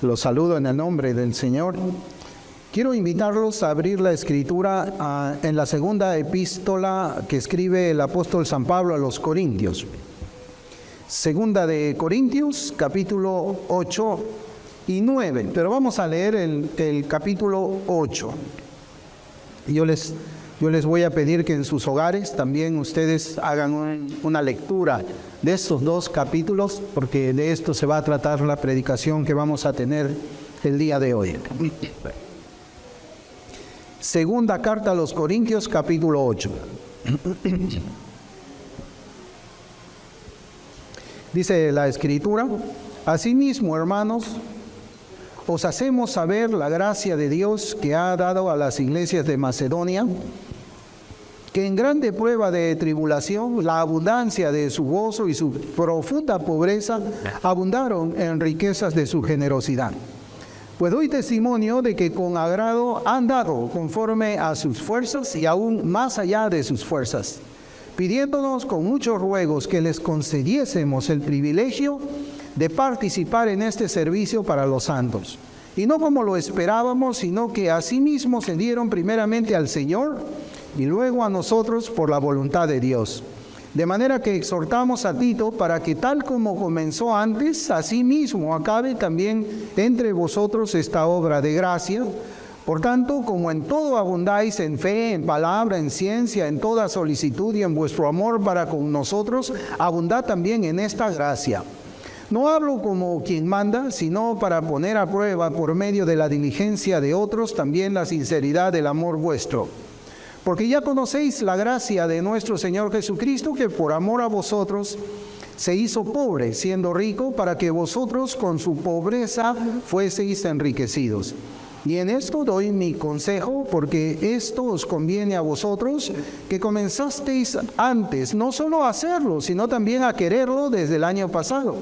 Los saludo en el nombre del Señor. Quiero invitarlos a abrir la Escritura en la segunda epístola que escribe el apóstol San Pablo a los Corintios. Segunda de Corintios, capítulo 8 y 9. Pero vamos a leer el capítulo 8. Yo les voy a pedir que en sus hogares también ustedes hagan una lectura de estos dos capítulos, porque de esto se va a tratar la predicación que vamos a tener el día de hoy. Segunda carta a los Corintios, capítulo 8. Dice la Escritura: asimismo, hermanos, os hacemos saber la gracia de Dios que ha dado a las iglesias de Macedonia, que en grande prueba de tribulación, la abundancia de su gozo y su profunda pobreza abundaron en riquezas de su generosidad. Pues doy testimonio de que con agrado han dado conforme a sus fuerzas y aún más allá de sus fuerzas, pidiéndonos con muchos ruegos que les concediésemos el privilegio de participar en este servicio para los santos. Y no como lo esperábamos, sino que asimismo se dieron primeramente al Señor y luego a nosotros por la voluntad de Dios. De manera que exhortamos a Tito para que tal como comenzó antes, asimismo acabe también entre vosotros esta obra de gracia. Por tanto, como en todo abundáis en fe, en palabra, en ciencia, en toda solicitud y en vuestro amor para con nosotros, abundad también en esta gracia. No hablo como quien manda, sino para poner a prueba por medio de la diligencia de otros también la sinceridad del amor vuestro. Porque ya conocéis la gracia de nuestro Señor Jesucristo, que por amor a vosotros se hizo pobre, siendo rico, para que vosotros con su pobreza fueseis enriquecidos. Y en esto doy mi consejo, porque esto os conviene a vosotros, que comenzasteis antes, no solo a hacerlo, sino también a quererlo desde el año pasado.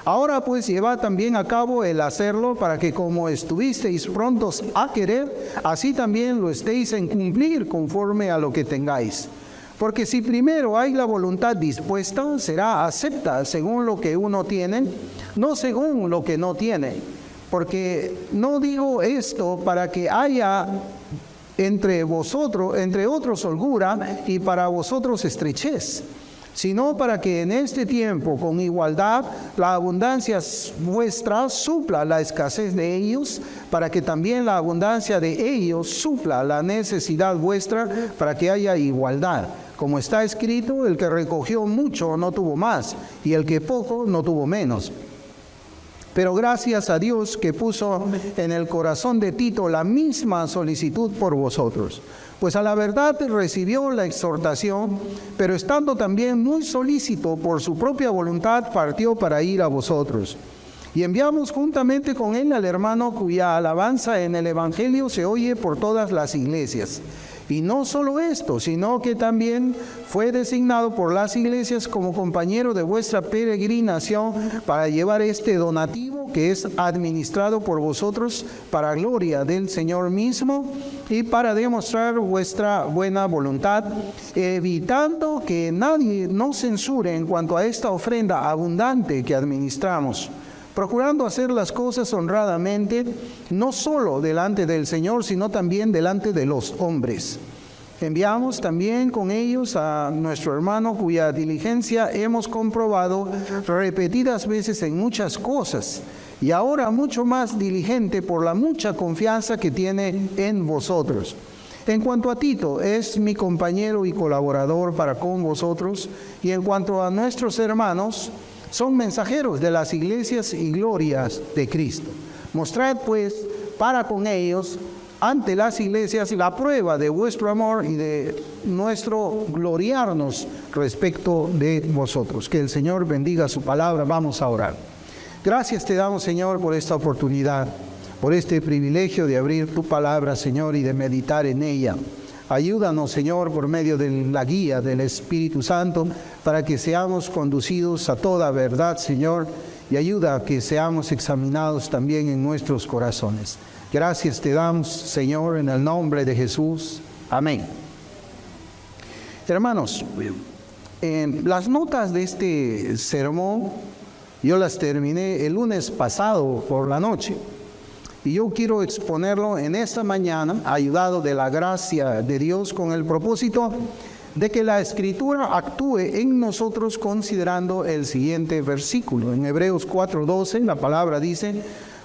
Ahora pues llevad también a cabo el hacerlo, para que como estuvisteis prontos a querer, así también lo estéis en cumplir conforme a lo que tengáis. Porque si primero hay la voluntad dispuesta, será acepta según lo que uno tiene, no según lo que no tiene. Porque no digo esto para que haya entre otros holgura y para vosotros estrechez, sino para que en este tiempo con igualdad la abundancia vuestra supla la escasez de ellos, para que también la abundancia de ellos supla la necesidad vuestra, para que haya igualdad. Como está escrito, el que recogió mucho no tuvo más, y el que poco no tuvo menos. Pero gracias a Dios que puso en el corazón de Tito la misma solicitud por vosotros. Pues a la verdad recibió la exhortación, pero estando también muy solícito por su propia voluntad, partió para ir a vosotros. Y enviamos juntamente con él al hermano cuya alabanza en el Evangelio se oye por todas las iglesias. Y no solo esto, sino que también fue designado por las iglesias como compañero de vuestra peregrinación para llevar este donativo que es administrado por vosotros para gloria del Señor mismo y para demostrar vuestra buena voluntad, evitando que nadie nos censure en cuanto a esta ofrenda abundante que administramos, procurando hacer las cosas honradamente, no solo delante del Señor, sino también delante de los hombres. Enviamos también con ellos a nuestro hermano, cuya diligencia hemos comprobado repetidas veces en muchas cosas, y ahora mucho más diligente por la mucha confianza que tiene en vosotros. En cuanto a Tito, es mi compañero y colaborador para con vosotros, y en cuanto a nuestros hermanos, son mensajeros de las iglesias y glorias de Cristo. Mostrad pues para con ellos ante las iglesias la prueba de vuestro amor y de nuestro gloriarnos respecto de vosotros. Que el Señor bendiga su palabra. Vamos a orar. Gracias te damos, Señor, por esta oportunidad, por este privilegio de abrir tu palabra, Señor, y de meditar en ella. Ayúdanos, Señor, por medio de la guía del Espíritu Santo, para que seamos conducidos a toda verdad, Señor, y ayuda a que seamos examinados también en nuestros corazones. Gracias te damos, Señor, en el nombre de Jesús. Amén. Hermanos, las notas de este sermón Yo las terminé el lunes pasado por la noche. Y yo quiero exponerlo en esta mañana, ayudado de la gracia de Dios, con el propósito de que la Escritura actúe en nosotros considerando el siguiente versículo. En Hebreos 4:12 la palabra dice: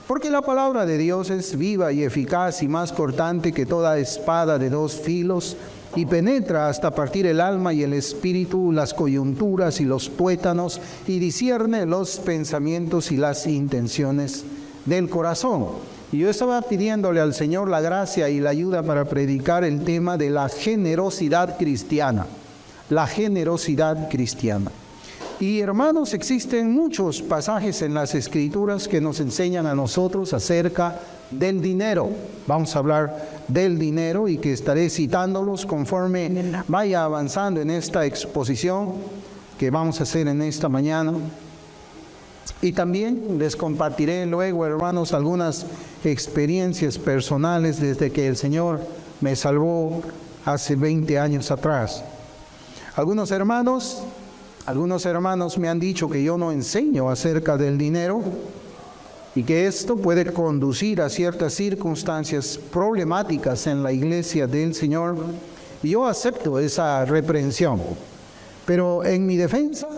porque la palabra de Dios es viva y eficaz y más cortante que toda espada de dos filos, y penetra hasta partir el alma y el espíritu, las coyunturas y los tuétanos, y discierne los pensamientos y las intenciones del corazón. Y yo estaba pidiéndole al Señor la gracia y la ayuda para predicar el tema de la generosidad cristiana. La generosidad cristiana. Y hermanos, existen muchos pasajes en las Escrituras que nos enseñan a nosotros acerca del dinero. Vamos a hablar del dinero y que estaré citándolos conforme vaya avanzando en esta exposición que vamos a hacer en esta mañana. Y también les compartiré luego, hermanos, algunas experiencias personales desde que el Señor me salvó hace 20 años atrás. Algunos hermanos me han dicho que yo no enseño acerca del dinero y que esto puede conducir a ciertas circunstancias problemáticas en la iglesia del Señor. Y yo acepto esa reprensión. Pero en mi defensa,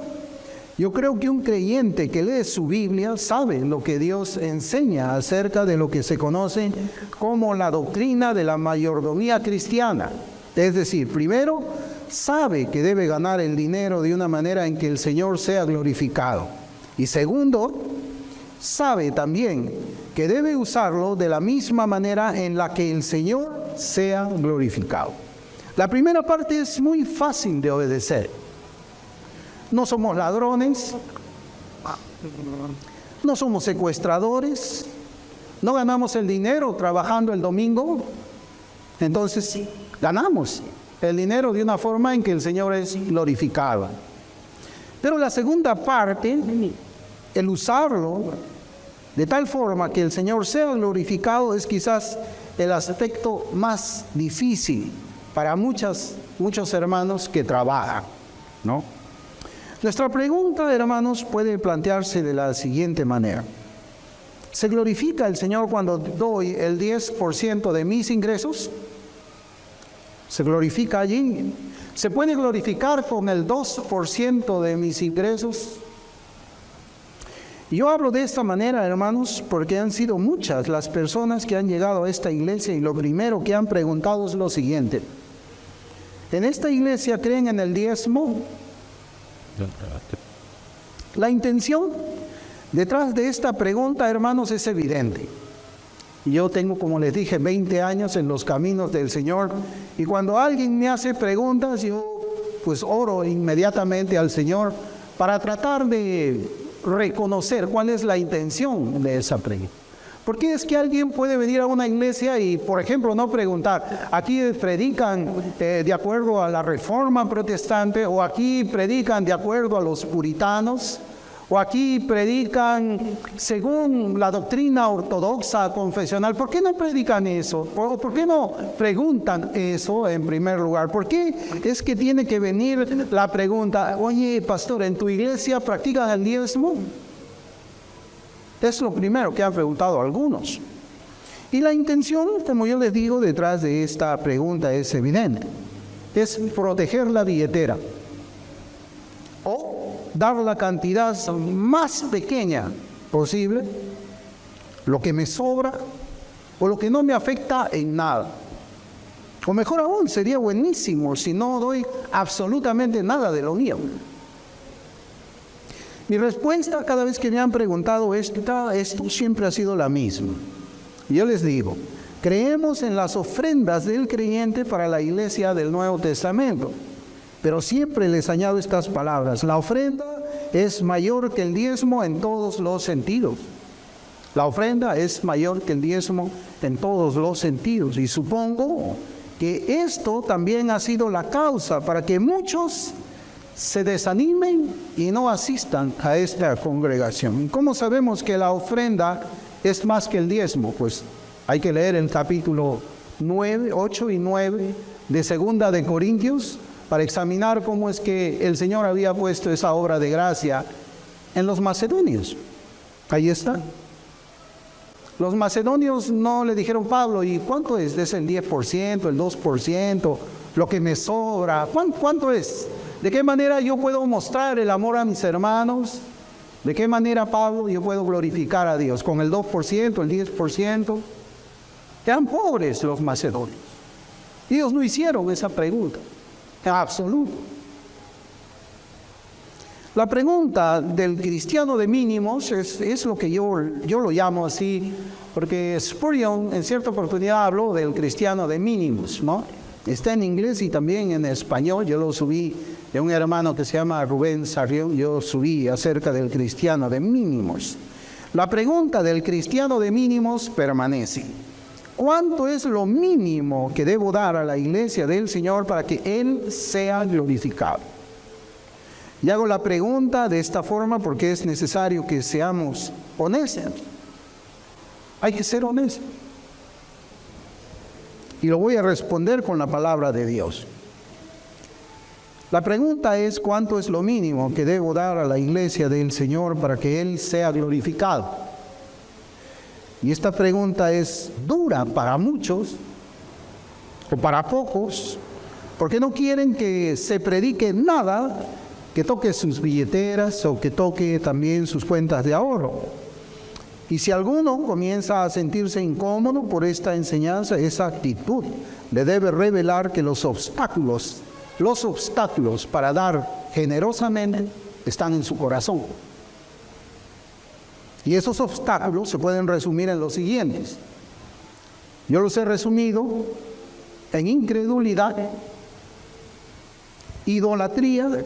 yo creo que un creyente que lee su Biblia sabe lo que Dios enseña acerca de lo que se conoce como la doctrina de la mayordomía cristiana. Es decir, primero, sabe que debe ganar el dinero de una manera en que el Señor sea glorificado. Y segundo, sabe también que debe usarlo de la misma manera en la que el Señor sea glorificado. La primera parte es muy fácil de obedecer. No somos ladrones, no somos secuestradores, no ganamos el dinero trabajando el domingo. Entonces, ganamos el dinero de una forma en que el Señor es glorificado. Pero la segunda parte, el usarlo de tal forma que el Señor sea glorificado, es quizás el aspecto más difícil para muchos hermanos que trabajan, ¿no? Nuestra pregunta, hermanos, puede plantearse de la siguiente manera: ¿se glorifica el Señor cuando doy el 10% de mis ingresos? ¿Se glorifica allí? ¿Se puede glorificar con el 2% de mis ingresos? Yo hablo de esta manera, hermanos, porque han sido muchas las personas que han llegado a esta iglesia y lo primero que han preguntado es lo siguiente: ¿en esta iglesia creen en el diezmo? La intención detrás de esta pregunta, hermanos, es evidente. Yo tengo, como les dije, 20 años en los caminos del Señor, y cuando alguien me hace preguntas, yo pues oro inmediatamente al Señor para tratar de reconocer cuál es la intención de esa pregunta. Porque es que alguien puede venir a una iglesia y, por ejemplo, no preguntar: aquí predican de acuerdo a la Reforma Protestante, o aquí predican de acuerdo a los puritanos, o aquí predican según la doctrina ortodoxa confesional. ¿Por qué no predican eso? ¿Por qué no preguntan eso en primer lugar? ¿Por qué es que tiene que venir la pregunta: oye, pastor, ¿en tu iglesia practican el diezmo? Es lo primero que han preguntado algunos. Y la intención, como yo les digo, detrás de esta pregunta es evidente: es proteger la billetera, o dar la cantidad más pequeña posible, lo que me sobra o lo que no me afecta en nada. O mejor aún, sería buenísimo si no doy absolutamente nada de lo mío. Mi respuesta cada vez que me han preguntado esto siempre ha sido la misma. Yo les digo: creemos en las ofrendas del creyente para la iglesia del Nuevo Testamento, pero siempre les añado estas palabras: la ofrenda es mayor que el diezmo en todos los sentidos. La ofrenda es mayor que el diezmo en todos los sentidos. Y supongo que esto también ha sido la causa para que muchos se desanimen y no asistan a esta congregación. ¿Cómo sabemos que la ofrenda es más que el diezmo? Pues hay que leer el capítulo 8 y 9 de Segunda de Corintios para examinar cómo es que el Señor había puesto esa obra de gracia en los macedonios. Ahí está. Los macedonios no le dijeron, Pablo, ¿y cuánto es? ¿Es el 10%, el 2%, lo que me sobra? ¿Cuánto es? ¿De qué manera yo puedo mostrar el amor a mis hermanos? ¿De qué manera, Pablo, yo puedo glorificar a Dios? ¿Con el 2%, el 10%? Eran pobres los macedonios. Ellos no hicieron esa pregunta, en absoluto. La pregunta del cristiano de mínimos es lo que yo lo llamo así, porque Spurgeon en cierta oportunidad habló del cristiano de mínimos, ¿no? Está en inglés y también en español. Yo lo subí de un hermano que se llama Rubén Sarrión. Yo subí acerca del cristiano de mínimos. La pregunta del cristiano de mínimos permanece. ¿Cuánto es lo mínimo que debo dar a la iglesia del Señor para que Él sea glorificado? Y hago la pregunta de esta forma porque es necesario que seamos honestos. Hay que ser honestos. Y lo voy a responder con la palabra de Dios. La pregunta es, ¿cuánto es lo mínimo que debo dar a la iglesia del Señor para que Él sea glorificado? Y esta pregunta es dura para muchos, o para pocos, porque no quieren que se predique nada que toque sus billeteras o que toque también sus cuentas de ahorro. Y si alguno comienza a sentirse incómodo por esta enseñanza, esa actitud le debe revelar que los obstáculos para dar generosamente están en su corazón. Y esos obstáculos se pueden resumir en los siguientes. Yo los he resumido en incredulidad, idolatría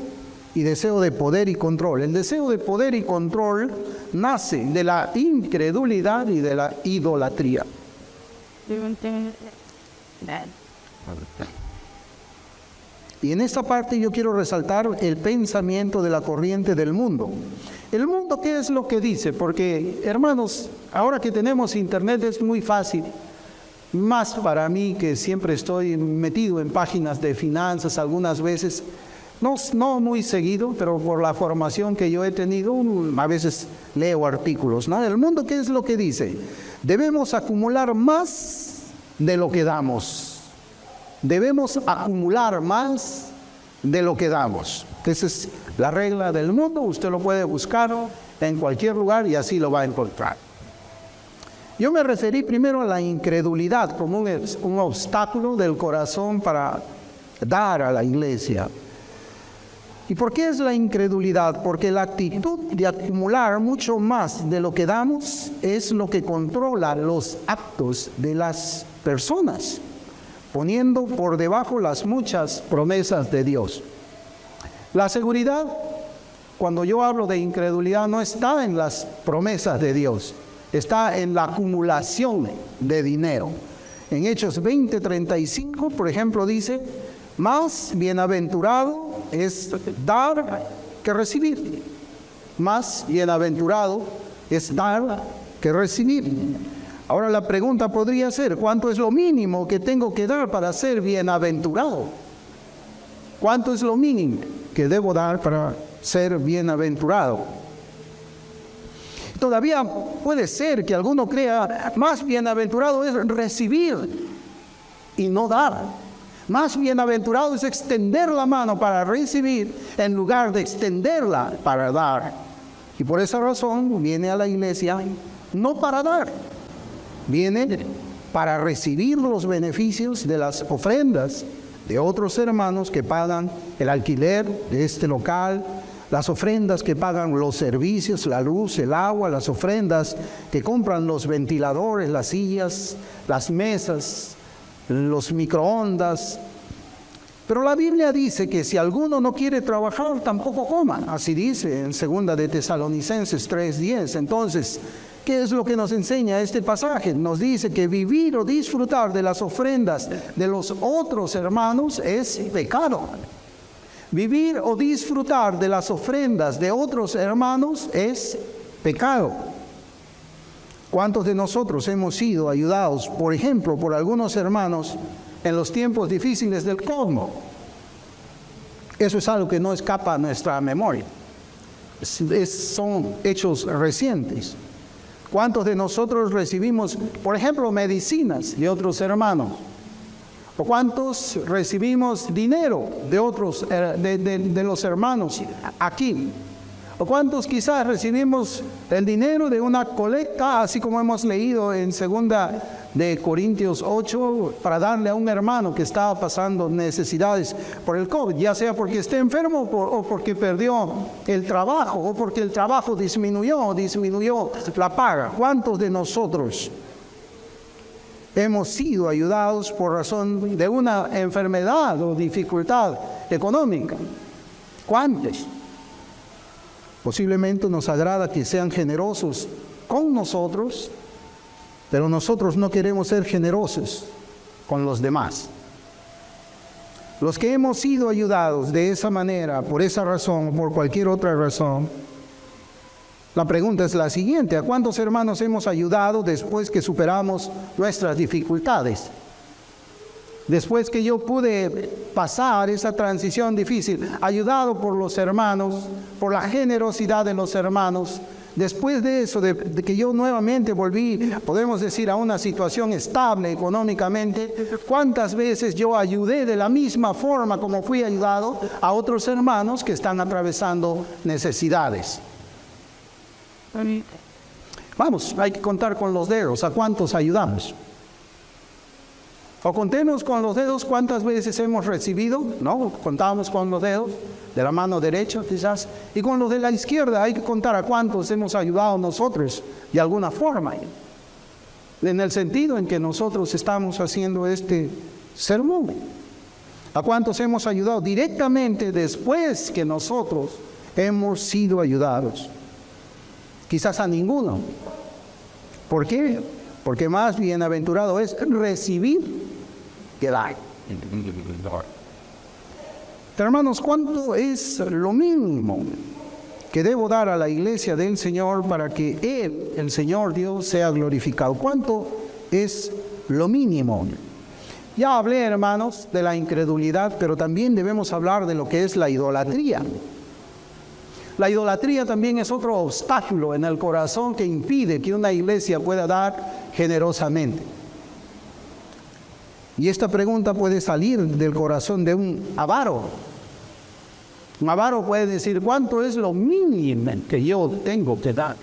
y deseo de poder y control. El deseo de poder y control nace de la incredulidad y de la idolatría. Y en esta parte yo quiero resaltar el pensamiento de la corriente del mundo. ¿El mundo qué es lo que dice? Porque, hermanos, ahora que tenemos internet es muy fácil. Más para mí, que siempre estoy metido en páginas de finanzas algunas veces. No muy seguido, pero por la formación que yo he tenido, a veces leo artículos, ¿no? El mundo, ¿qué es lo que dice? Debemos acumular más de lo que damos. Debemos acumular más de lo que damos. Esa es la regla del mundo. Usted lo puede buscar en cualquier lugar y así lo va a encontrar. Yo me referí primero a la incredulidad como un obstáculo del corazón para dar a la iglesia. ¿Y por qué es la incredulidad? Porque la actitud de acumular mucho más de lo que damos es lo que controla los actos de las personas, poniendo por debajo las muchas promesas de Dios. La seguridad, cuando yo hablo de incredulidad, no está en las promesas de Dios, está en la acumulación de dinero. En Hechos 20:35, por ejemplo, dice: más bienaventurado es dar que recibir. Más bienaventurado es dar que recibir. Ahora la pregunta podría ser, ¿cuánto es lo mínimo que tengo que dar para ser bienaventurado? ¿Cuánto es lo mínimo que debo dar para ser bienaventurado? Todavía puede ser que alguno crea, más bienaventurado es recibir y no dar. Más bienaventurado es extender la mano para recibir en lugar de extenderla para dar. Y por esa razón viene a la iglesia no para dar, viene para recibir los beneficios de las ofrendas de otros hermanos que pagan el alquiler de este local, las ofrendas que pagan los servicios, la luz, el agua, las ofrendas que compran los ventiladores, las sillas, las mesas, los microondas. Pero la Biblia dice que si alguno no quiere trabajar, tampoco coma. Así dice en 2 de Tesalonicenses 3:10. Entonces, ¿qué es lo que nos enseña este pasaje? Nos dice que vivir o disfrutar de las ofrendas de los otros hermanos es pecado. Vivir o disfrutar de las ofrendas de otros hermanos es pecado. ¿Cuántos de nosotros hemos sido ayudados, por ejemplo, por algunos hermanos en los tiempos difíciles del cosmos? Eso es algo que no escapa a nuestra memoria. son hechos recientes. ¿Cuántos de nosotros recibimos, por ejemplo, medicinas de otros hermanos? ¿O cuántos recibimos dinero de otros, de los hermanos aquí? ¿O cuántos quizás recibimos el dinero de una colecta, así como hemos leído en 2 de Corintios 8, para darle a un hermano que estaba pasando necesidades por el COVID, ya sea porque esté enfermo o porque perdió el trabajo, o porque el trabajo disminuyó la paga? ¿Cuántos de nosotros hemos sido ayudados por razón de una enfermedad o dificultad económica? ¿Cuántos? Posiblemente nos agrada que sean generosos con nosotros, pero nosotros no queremos ser generosos con los demás. Los que hemos sido ayudados de esa manera, por esa razón o por cualquier otra razón, la pregunta es la siguiente: ¿a cuántos hermanos hemos ayudado después que superamos nuestras dificultades? Después que yo pude pasar esa transición difícil, ayudado por los hermanos, por la generosidad de los hermanos, después de eso, de que yo nuevamente volví, podemos decir, a una situación estable económicamente, ¿cuántas veces yo ayudé de la misma forma como fui ayudado a otros hermanos que están atravesando necesidades? Vamos, hay que contar con los dedos, ¿a cuántos ayudamos? O contemos con los dedos cuántas veces hemos recibido, ¿no? Contamos con los dedos de la mano derecha quizás, y con los de la izquierda hay que contar a cuántos hemos ayudado nosotros de alguna forma, en el sentido en que nosotros estamos haciendo este sermón. A cuántos hemos ayudado directamente después que nosotros hemos sido ayudados. Quizás a ninguno. ¿Por qué? Porque más bienaventurado es recibir que dar. Hermanos, ¿cuánto es lo mínimo que debo dar a la iglesia del Señor para que Él, el Señor Dios, sea glorificado? ¿Cuánto es lo mínimo? Ya hablé, hermanos, de la incredulidad, pero también debemos hablar de lo que es la idolatría. La idolatría también es otro obstáculo en el corazón que impide que una iglesia pueda dar generosamente. Y esta pregunta puede salir del corazón de un avaro. Un avaro puede decir: ¿cuánto es lo mínimo que yo tengo que dar?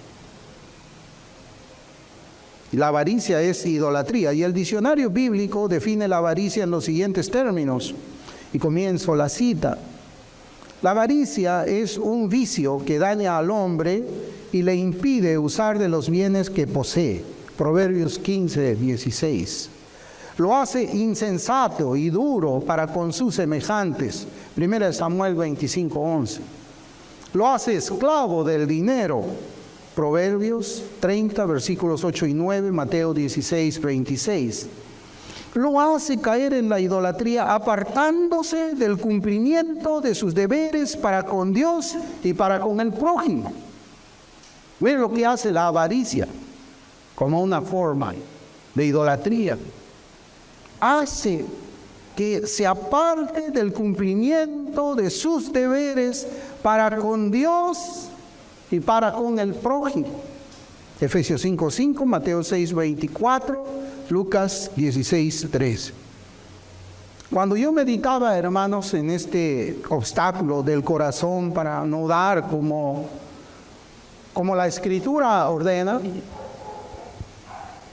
Y la avaricia es idolatría. Y el diccionario bíblico define la avaricia en los siguientes términos. Y comienzo la cita. La avaricia es un vicio que daña al hombre y le impide usar de los bienes que posee. Proverbios 15, 16. Lo hace insensato y duro para con sus semejantes. 1 Samuel 25, 11. Lo hace esclavo del dinero. Proverbios 30, versículos 8 y 9, Mateo 16, 26. Lo hace caer en la idolatría, apartándose del cumplimiento de sus deberes para con Dios y para con el prójimo. Miren lo que hace la avaricia como una forma de idolatría. Hace que se aparte del cumplimiento de sus deberes para con Dios y para con el prójimo. Efesios 5:5, Mateo 6:24, Lucas 16:3. Cuando yo meditaba, hermanos, en este obstáculo del corazón para no dar como la Escritura ordena,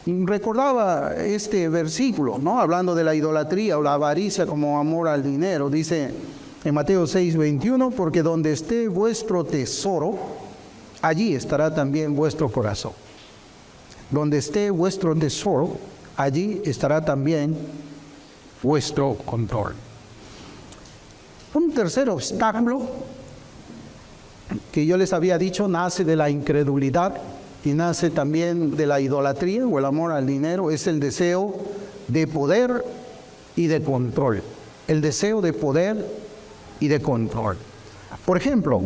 recordaba este versículo, ¿no? Hablando de la idolatría o la avaricia como amor al dinero. Dice en Mateo 6:21, porque donde esté vuestro tesoro, allí estará también vuestro corazón. Donde esté vuestro tesoro, allí estará también vuestro control. Un tercer obstáculo que yo les había dicho nace de la incredulidad y nace también de la idolatría o el amor al dinero, es el deseo de poder y de control. El deseo de poder y de control. Por ejemplo,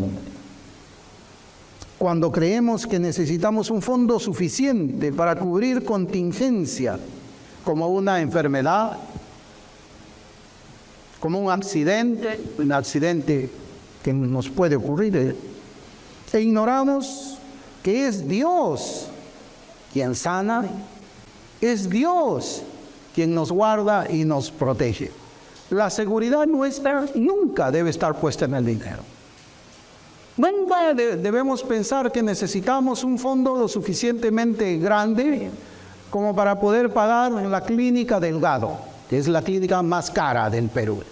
cuando creemos que necesitamos un fondo suficiente para cubrir contingencia, como una enfermedad, como un accidente que nos puede ocurrir, E ignoramos que es Dios quien sana, es Dios quien nos guarda y nos protege. La seguridad nuestra nunca debe estar puesta en el dinero. Nunca debemos pensar que necesitamos un fondo lo suficientemente grande como para poder pagar en la clínica Delgado, que es la clínica más cara del Perú.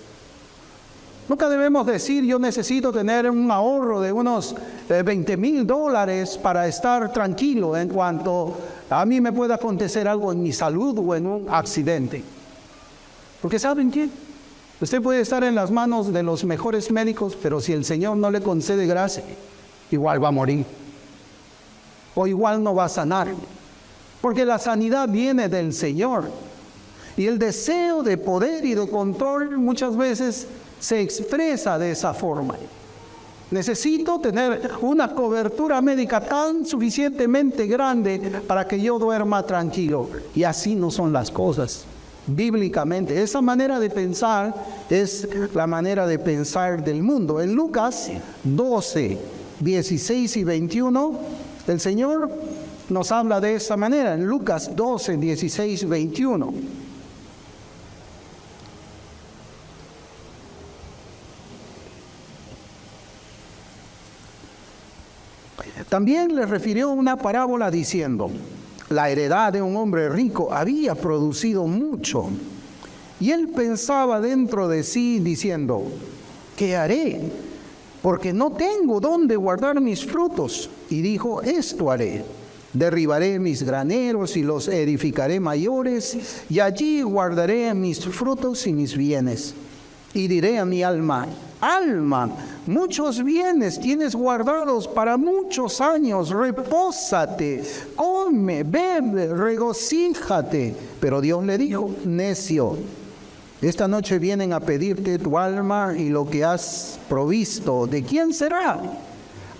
Nunca debemos decir, yo necesito tener un ahorro de unos $20,000 para estar tranquilo en cuanto a mí me pueda acontecer algo en mi salud o en un accidente. Porque ¿saben qué? Usted puede estar en las manos de los mejores médicos, pero si el Señor no le concede gracia, igual va a morir. O igual no va a sanar. Porque la sanidad viene del Señor. Y el deseo de poder y de control muchas veces se expresa de esa forma. Necesito tener una cobertura médica tan suficientemente grande para que yo duerma tranquilo. Y así no son las cosas. Bíblicamente, esa manera de pensar es la manera de pensar del mundo. En Lucas 12, 16 y 21, el Señor nos habla de esa manera. En Lucas 12, 16 21. También le refirió una parábola diciendo: la heredad de un hombre rico había producido mucho. Y él pensaba dentro de sí diciendo: ¿qué haré? Porque no tengo dónde guardar mis frutos. Y dijo: esto haré. Derribaré mis graneros y los edificaré mayores, y allí guardaré mis frutos y mis bienes. Y diré a mi alma: alma, muchos bienes tienes guardados para muchos años, repósate, come, bebe, regocíjate. Pero Dios le dijo: necio, esta noche vienen a pedirte tu alma y lo que has provisto, ¿de quién será?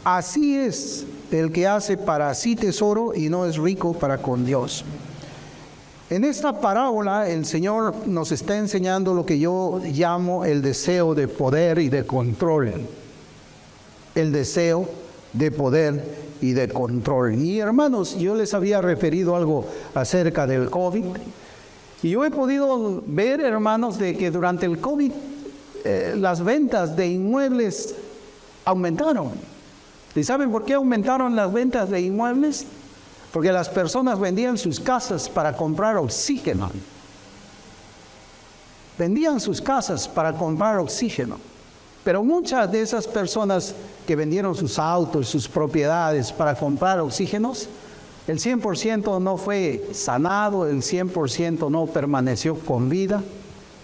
Así es el que hace para sí tesoro y no es rico para con Dios. En esta parábola el Señor nos está enseñando lo que yo llamo el deseo de poder y de control. El deseo de poder y de control. Y hermanos, yo les había referido algo acerca del COVID. Y yo he podido ver, hermanos, de que durante el COVID las ventas de inmuebles aumentaron. ¿Y saben por qué aumentaron las ventas de inmuebles? Porque las personas vendían sus casas para comprar oxígeno. Vendían sus casas para comprar oxígeno. Pero muchas de esas personas que vendieron sus autos, sus propiedades para comprar oxígenos, el 100% no fue sanado, el 100% no permaneció con vida,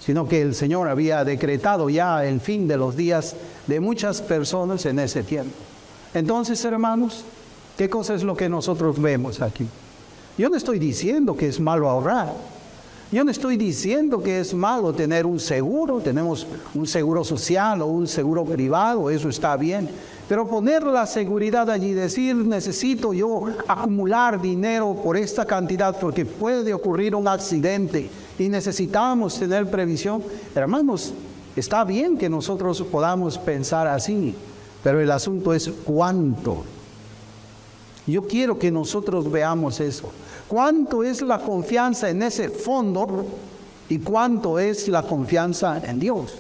sino que el Señor había decretado ya el fin de los días de muchas personas en ese tiempo. Entonces, hermanos, ¿qué cosa es lo que nosotros vemos aquí? Yo no estoy diciendo que es malo ahorrar. Yo no estoy diciendo que es malo tener un seguro. Tenemos un seguro social o un seguro privado, eso está bien. Pero poner la seguridad allí, decir, necesito yo acumular dinero por esta cantidad porque puede ocurrir un accidente y necesitamos tener previsión. Hermanos, está bien que nosotros podamos pensar así, pero el asunto es cuánto. Yo quiero que nosotros veamos eso. ¿Cuánto es la confianza en ese fondo y cuánto es la confianza en Dios?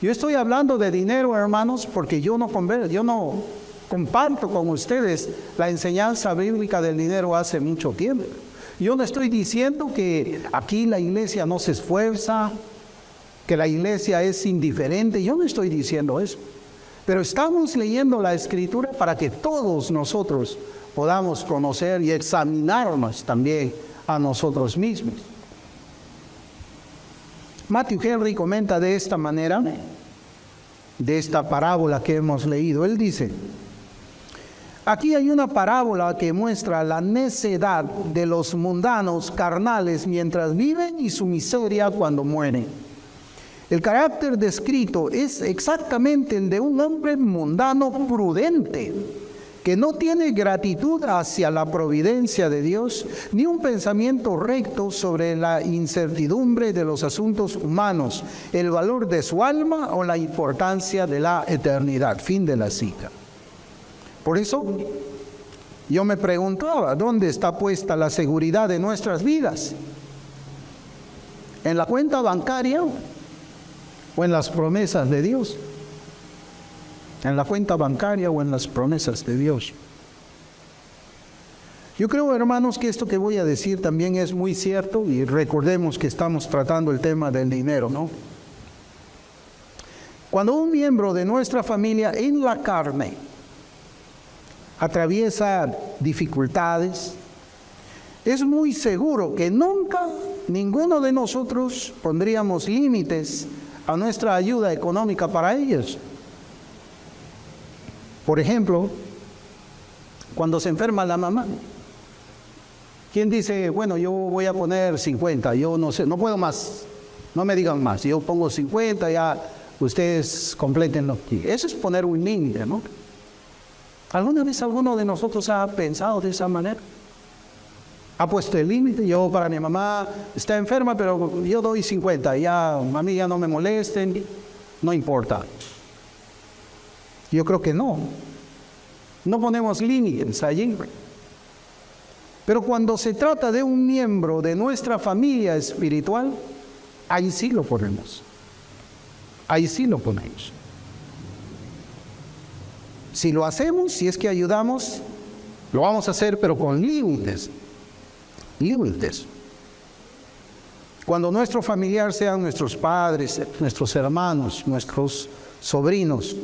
Yo estoy hablando de dinero, hermanos, porque yo no comparto con ustedes la enseñanza bíblica del dinero hace mucho tiempo. Yo no estoy diciendo que aquí la iglesia no se esfuerza, que la iglesia es indiferente. Yo no estoy diciendo eso. Pero estamos leyendo la Escritura para que todos nosotros podamos conocer y examinarnos también a nosotros mismos. Matthew Henry comenta de esta manera, de esta parábola que hemos leído. Él dice: aquí hay una parábola que muestra la necedad de los mundanos carnales mientras viven y su miseria cuando mueren. El carácter descrito es exactamente el de un hombre mundano prudente, que no tiene gratitud hacia la providencia de Dios, ni un pensamiento recto sobre la incertidumbre de los asuntos humanos, el valor de su alma o la importancia de la eternidad. Fin de la cita. Por eso yo me preguntaba, ¿dónde está puesta la seguridad de nuestras vidas? ¿En la cuenta bancaria o en las promesas de Dios? ¿En la cuenta bancaria o en las promesas de Dios? Yo creo, hermanos, que esto que voy a decir también es muy cierto, y recordemos que estamos tratando el tema del dinero, ¿no? Cuando un miembro de nuestra familia en la carne atraviesa dificultades, es muy seguro que nunca ninguno de nosotros pondríamos límites a nuestra ayuda económica para ellos. Por ejemplo, cuando se enferma la mamá, ¿quién dice, bueno, yo voy a poner 50, yo no sé, no puedo más, no me digan más, yo pongo 50, ya ustedes complétenlo? Eso es poner un límite, ¿no? ¿Alguna vez alguno de nosotros ha pensado de esa manera? Ha puesto el límite, yo para mi mamá está enferma, pero yo doy 50, ya a mí ya no me molesten, no importa. Yo creo que no ponemos límites allí. Pero cuando se trata de un miembro de nuestra familia espiritual, ahí sí lo ponemos. Ahí sí lo ponemos. Si lo hacemos, si es que ayudamos, lo vamos a hacer, pero con límites. Límites. Cuando nuestro familiar sean nuestros padres, nuestros hermanos, nuestros sobrinos,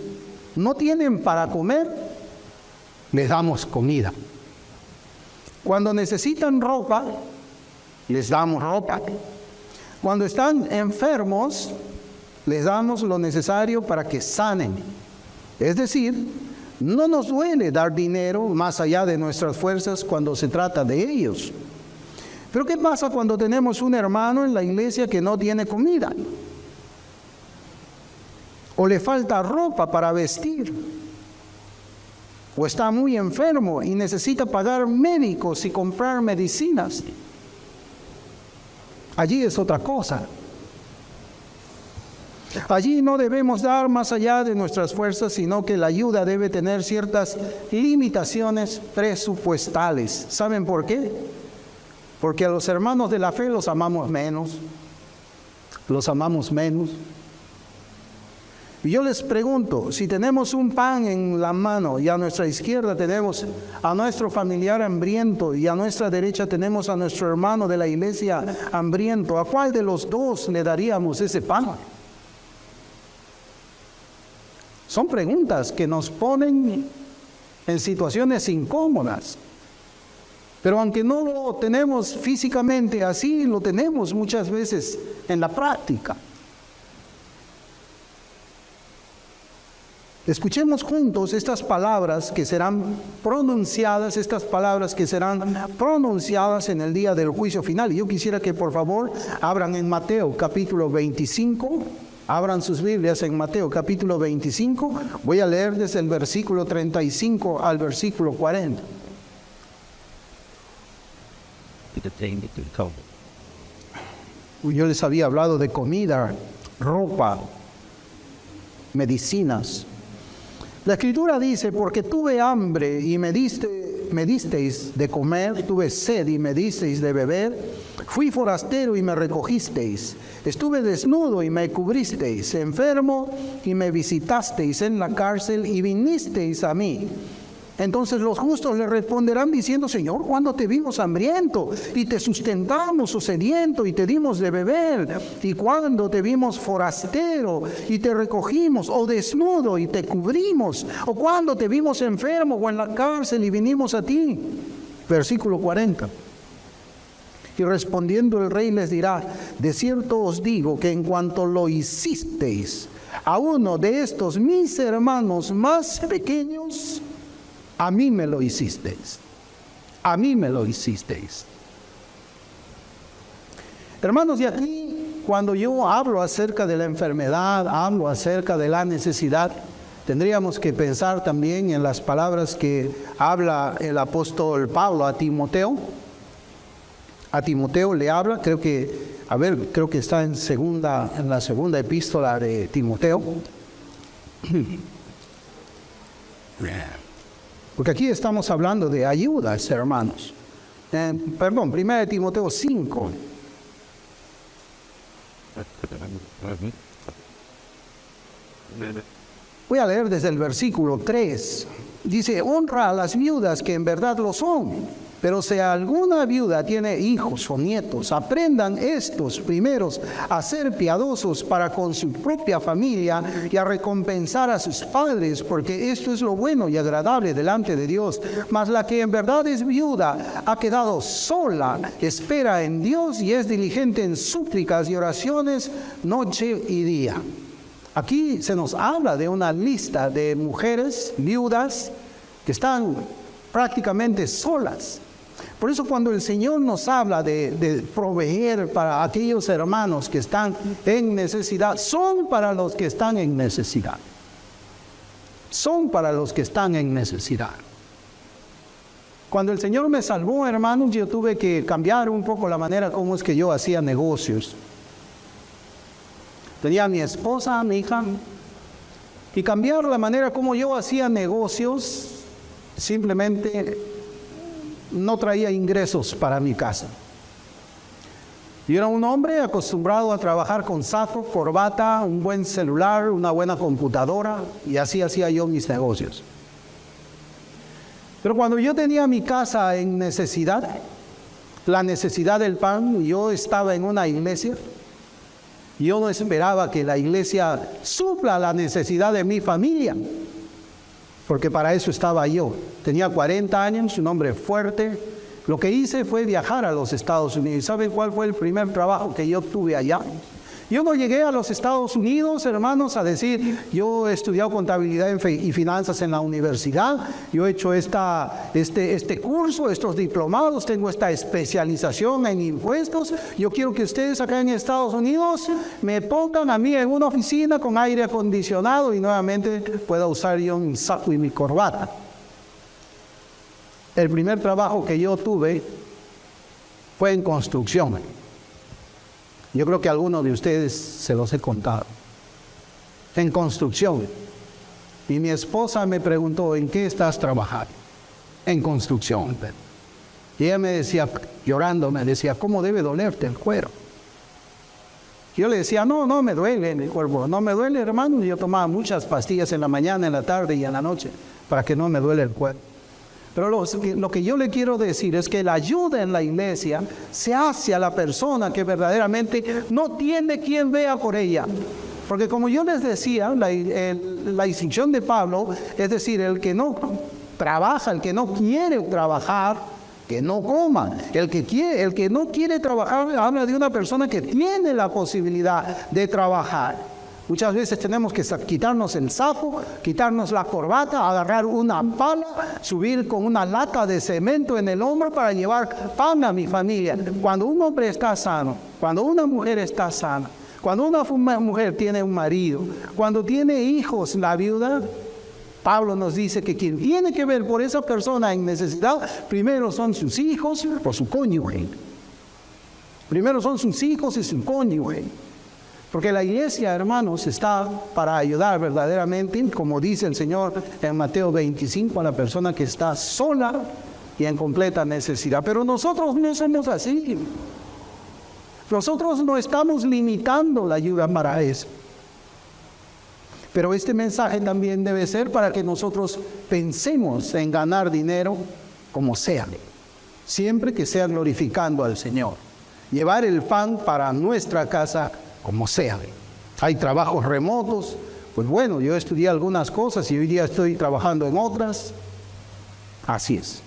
no tienen para comer, les damos comida. Cuando necesitan ropa, les damos ropa. Cuando están enfermos, les damos lo necesario para que sanen. Es decir, no nos duele dar dinero más allá de nuestras fuerzas cuando se trata de ellos. Pero ¿qué pasa cuando tenemos un hermano en la iglesia que no tiene comida? O le falta ropa para vestir, o está muy enfermo y necesita pagar médicos y comprar medicinas? Allí es otra cosa. Allí no debemos dar más allá de nuestras fuerzas, sino que la ayuda debe tener ciertas limitaciones presupuestales. ¿Saben por qué? Porque a los hermanos de la fe los amamos menos. Los amamos menos. Y yo les pregunto, si tenemos un pan en la mano y a nuestra izquierda tenemos a nuestro familiar hambriento y a nuestra derecha tenemos a nuestro hermano de la iglesia hambriento, ¿a cuál de los dos le daríamos ese pan? Son preguntas que nos ponen en situaciones incómodas. Pero aunque no lo tenemos físicamente así, lo tenemos muchas veces en la práctica. Escuchemos juntos estas palabras que serán pronunciadas, en el día del juicio final. Y yo quisiera que por favor abran en Mateo capítulo 25, abran sus Biblias en Mateo capítulo 25. Voy a leer desde el versículo 35 al versículo 40. Yo les había hablado de comida, ropa, medicinas. La Escritura dice, porque tuve hambre y me disteis de comer, tuve sed y me disteis de beber, fui forastero y me recogisteis, estuve desnudo y me cubristeis, enfermo y me visitasteis en la cárcel y vinisteis a mí. Entonces los justos le responderán diciendo, Señor, ¿cuándo te vimos hambriento y te sustentamos o sediento y te dimos de beber? ¿Y cuándo te vimos forastero y te recogimos o desnudo y te cubrimos? ¿O cuándo te vimos enfermo o en la cárcel y vinimos a ti? Versículo 40. Y respondiendo el rey les dirá, de cierto os digo que en cuanto lo hicisteis a uno de estos mis hermanos más pequeños, a mí me lo hicisteis. A mí me lo hicisteis. Hermanos, y aquí cuando yo hablo acerca de la enfermedad, hablo acerca de la necesidad, tendríamos que pensar también en las palabras que habla el apóstol Pablo a Timoteo. A Timoteo le habla, creo que está en la segunda epístola de Timoteo. Porque aquí estamos hablando de ayudas, hermanos. 1 Timoteo 5. Voy a leer desde el versículo 3. Dice, honra a las viudas que en verdad lo son. Pero si alguna viuda tiene hijos o nietos, aprendan estos primeros a ser piadosos para con su propia familia y a recompensar a sus padres, porque esto es lo bueno y agradable delante de Dios. Mas la que en verdad es viuda ha quedado sola, espera en Dios y es diligente en súplicas y oraciones noche y día. Aquí se nos habla de una lista de mujeres viudas que están prácticamente solas. Por eso cuando el Señor nos habla de proveer para aquellos hermanos que están en necesidad, son para los que están en necesidad. Son para los que están en necesidad. Cuando el Señor me salvó, hermanos, yo tuve que cambiar un poco la manera como es que yo hacía negocios. Tenía a mi esposa, a mi hija, y cambiar la manera como yo hacía negocios simplemente no traía ingresos para mi casa. Yo era un hombre acostumbrado a trabajar con saco, corbata, un buen celular, una buena computadora, y así hacía yo mis negocios. Pero cuando yo tenía mi casa en necesidad, la necesidad del pan, yo estaba en una iglesia. Yo no esperaba que la iglesia supla la necesidad de mi familia, porque para eso estaba yo. Tenía 40 años, un hombre fuerte. Lo que hice fue viajar a los Estados Unidos. ¿Saben cuál fue el primer trabajo que yo tuve allá? Yo no llegué a los Estados Unidos, hermanos, a decir, yo he estudiado contabilidad y finanzas en la universidad, yo he hecho este curso, estos diplomados, tengo esta especialización en impuestos. Yo quiero que ustedes acá en Estados Unidos me pongan a mí en una oficina con aire acondicionado y nuevamente pueda usar yo mi saco y mi corbata. El primer trabajo que yo tuve fue en construcción. Yo creo que a algunos de ustedes se los he contado. En construcción. Y mi esposa me preguntó, ¿en qué estás trabajando? En construcción. Y ella me decía, llorando, me decía, ¿cómo debe dolerte el cuero? Yo le decía, no me duele en el cuerpo. No me duele, hermano. Yo tomaba muchas pastillas en la mañana, en la tarde y en la noche para que no me duele el cuerpo. Pero lo que yo le quiero decir es que la ayuda en la iglesia se hace a la persona que verdaderamente no tiene quien vea por ella. Porque como yo les decía, la instrucción de Pablo, es decir, el que no trabaja, el que no quiere trabajar, que no coma. El que no quiere trabajar, habla de una persona que tiene la posibilidad de trabajar. Muchas veces tenemos que quitarnos el saco, quitarnos la corbata, agarrar una pala, subir con una lata de cemento en el hombro para llevar pan a mi familia. Cuando un hombre está sano, cuando una mujer está sana, cuando una mujer tiene un marido, cuando tiene hijos, la viuda, Pablo nos dice que quien tiene que ver por esa persona en necesidad, primero son sus hijos o su cónyuge. Primero son sus hijos y su cónyuge. Porque la iglesia, hermanos, está para ayudar verdaderamente, como dice el Señor en Mateo 25, a la persona que está sola y en completa necesidad. Pero nosotros no somos así. Nosotros no estamos limitando la ayuda para eso. Pero este mensaje también debe ser para que nosotros pensemos en ganar dinero como sea, siempre que sea glorificando al Señor. Llevar el pan para nuestra casa como sea. Hay trabajos remotos, pues bueno, yo estudié algunas cosas y hoy día estoy trabajando en otras. Así es.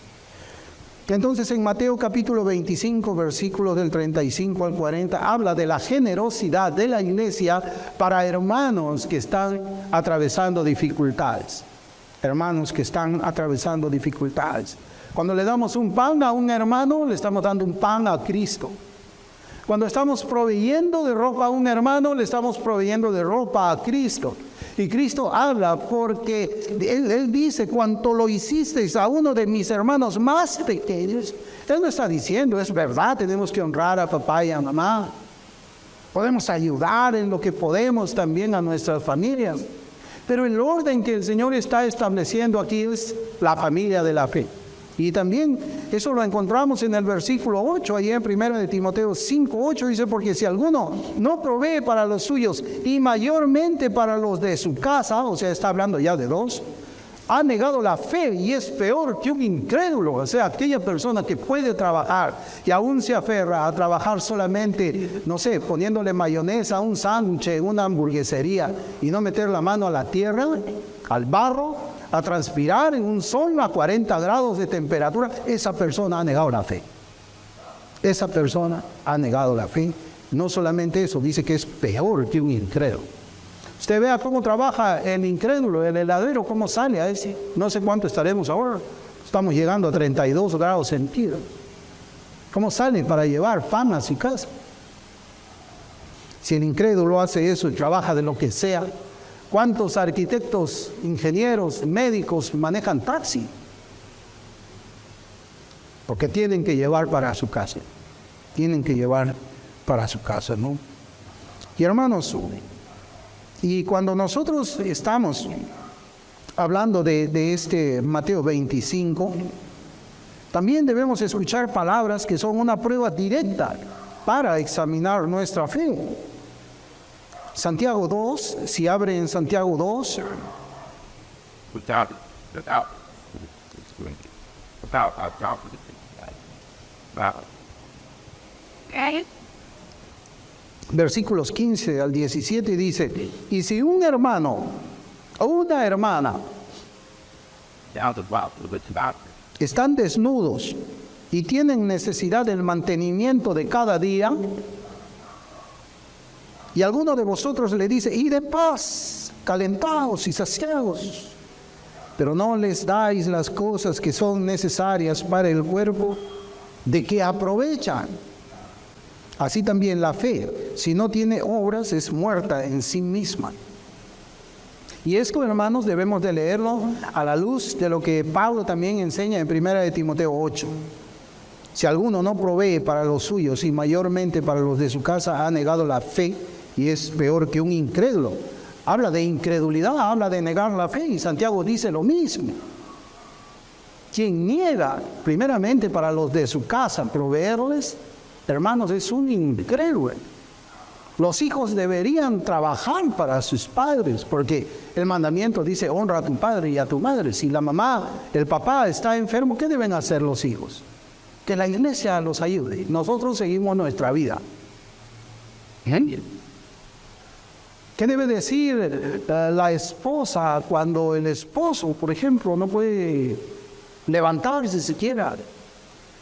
Entonces en Mateo capítulo 25, versículos del 35 al 40, habla de la generosidad de la iglesia para hermanos que están atravesando dificultades. Hermanos que están atravesando dificultades. Cuando le damos un pan a un hermano, le estamos dando un pan a Cristo. Cuando estamos proveyendo de ropa a un hermano, le estamos proveyendo de ropa a Cristo. Y Cristo habla porque Él dice, cuanto lo hicisteis a uno de mis hermanos más pequeños. Él no está diciendo, es verdad, tenemos que honrar a papá y a mamá. Podemos ayudar en lo que podemos también a nuestras familias. Pero el orden que el Señor está estableciendo aquí es la familia de la fe. Y también eso lo encontramos en el versículo 8, allí en 1 de Timoteo 5:8, dice, porque si alguno no provee para los suyos y mayormente para los de su casa, o sea, está hablando ya de dos, ha negado la fe y es peor que un incrédulo. O sea, aquella persona que puede trabajar y aún se aferra a trabajar solamente, no sé, poniéndole mayonesa a un sándwich en una hamburguesería y no meter la mano a la tierra, al barro, a transpirar en un sol a 40 grados de temperatura, esa persona ha negado la fe. Esa persona ha negado la fe. No solamente eso, dice que es peor que un incrédulo. Usted vea cómo trabaja el incrédulo, el heladero, cómo sale a ese. No sé cuánto estaremos ahora. Estamos llegando a 32 grados centígrados. ¿Cómo sale para llevar pan a su casa? Si el incrédulo hace eso y trabaja de lo que sea, ¿cuántos arquitectos, ingenieros, médicos manejan taxi? Porque tienen que llevar para su casa. Tienen que llevar para su casa, ¿no? Y hermanos, y cuando nosotros estamos hablando de este Mateo 25, también debemos escuchar palabras que son una prueba directa para examinar nuestra fe. Santiago 2, si abre en Santiago 2. Versículos 15 al 17 dice, y si un hermano o una hermana están desnudos y tienen necesidad del mantenimiento de cada día, y alguno de vosotros le dice, id en paz, calentados y saciados, pero no les dais las cosas que son necesarias para el cuerpo, ¿de qué aprovechan? Así también la fe, si no tiene obras, es muerta en sí misma. Y esto, hermanos, debemos de leerlo a la luz de lo que Pablo también enseña en 1 de Timoteo 8. Si alguno no provee para los suyos y mayormente para los de su casa, ha negado la fe y es peor que un incrédulo. Habla de incredulidad, habla de negar la fe, y Santiago dice lo mismo. Quien niega primeramente para los de su casa proveerles, hermanos, es un incrédulo. Los hijos deberían trabajar para sus padres, porque el mandamiento dice, honra a tu padre y a tu madre. Si la mamá, el papá está enfermo, ¿qué deben hacer los hijos? Que la iglesia los ayude. Nosotros seguimos nuestra vida. ¿Qué debe decir la esposa cuando el esposo, por ejemplo, no puede levantarse siquiera?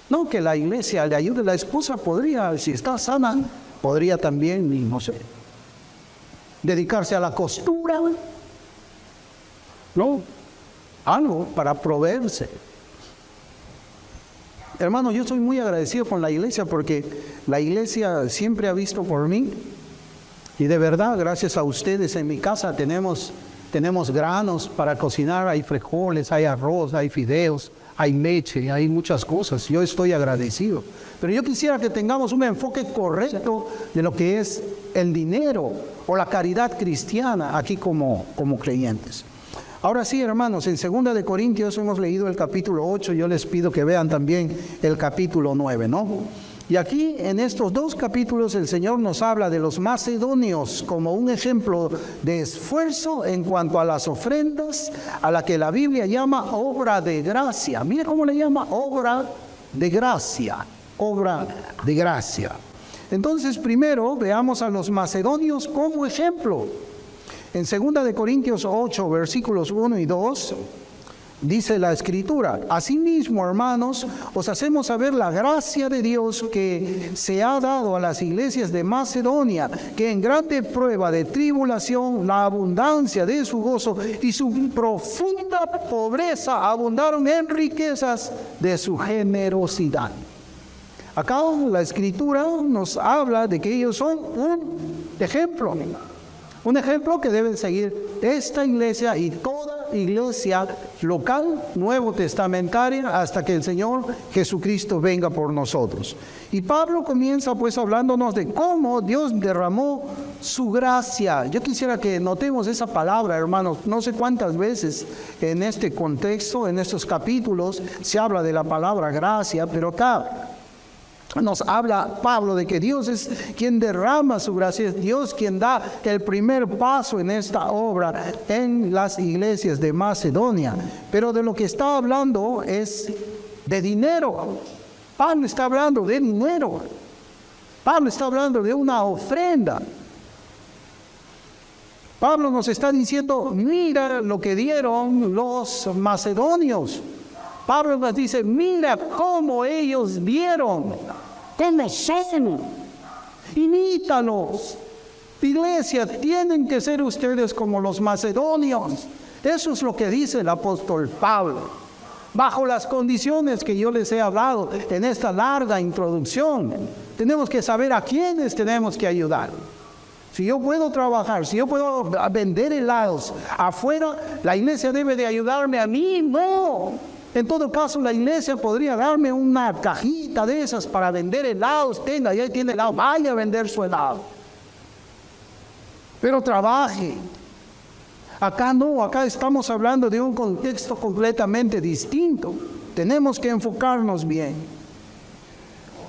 No, que la iglesia le ayude. La esposa podría, si está sana, podría también, no sé, dedicarse a la costura, ¿no? Algo para proveerse. Hermano, yo soy muy agradecido con la iglesia porque la iglesia siempre ha visto por mí. Y de verdad, gracias a ustedes, en mi casa tenemos granos para cocinar, hay frijoles, hay arroz, hay fideos, hay leche, hay muchas cosas. Yo estoy agradecido. Pero yo quisiera que tengamos un enfoque correcto de lo que es el dinero o la caridad cristiana aquí como creyentes. Ahora sí, hermanos, en 2 de Corintios hemos leído el capítulo 8. Yo les pido que vean también el capítulo 9, ¿no? Y aquí en estos dos capítulos el Señor nos habla de los macedonios como un ejemplo de esfuerzo en cuanto a las ofrendas, a la que la Biblia llama obra de gracia. Mire cómo le llama, obra de gracia, obra de gracia. Entonces primero veamos a los macedonios como ejemplo. En 2 de Corintios 8, versículos 1 y 2, dice la Escritura, asimismo, hermanos, os hacemos saber la gracia de Dios que se ha dado a las iglesias de Macedonia, que en grande prueba de tribulación, la abundancia de su gozo y su profunda pobreza abundaron en riquezas de su generosidad. Acá la Escritura nos habla de que ellos son un ejemplo que deben seguir esta iglesia y toda iglesia local, nuevo testamentaria, hasta que el Señor Jesucristo venga por nosotros. Y Pablo comienza pues hablándonos de cómo Dios derramó su gracia. Yo quisiera que notemos esa palabra, hermanos. No sé cuántas veces en este contexto, en estos capítulos, se habla de la palabra gracia, pero acá nos habla Pablo de que Dios es quien derrama su gracia, es Dios quien da el primer paso en esta obra en las iglesias de Macedonia. Pero de lo que está hablando es de dinero. Pablo está hablando de dinero. Pablo está hablando de una ofrenda. Pablo nos está diciendo, mira lo que dieron los macedonios. Pablo nos dice, mira cómo ellos dieron. Imítalos. Iglesia, tienen que ser ustedes como los macedonios. Eso es lo que dice el apóstol Pablo. Bajo las condiciones que yo les he hablado en esta larga introducción, tenemos que saber a quiénes tenemos que ayudar. Si yo puedo trabajar, si yo puedo vender helados afuera, la iglesia debe de ayudarme a mí. No. En todo caso, la iglesia podría darme una cajita de esas para vender helados. Tenga, ya tiene helado, vaya a vender su helado. Pero trabaje. Acá no, acá estamos hablando de un contexto completamente distinto. Tenemos que enfocarnos bien.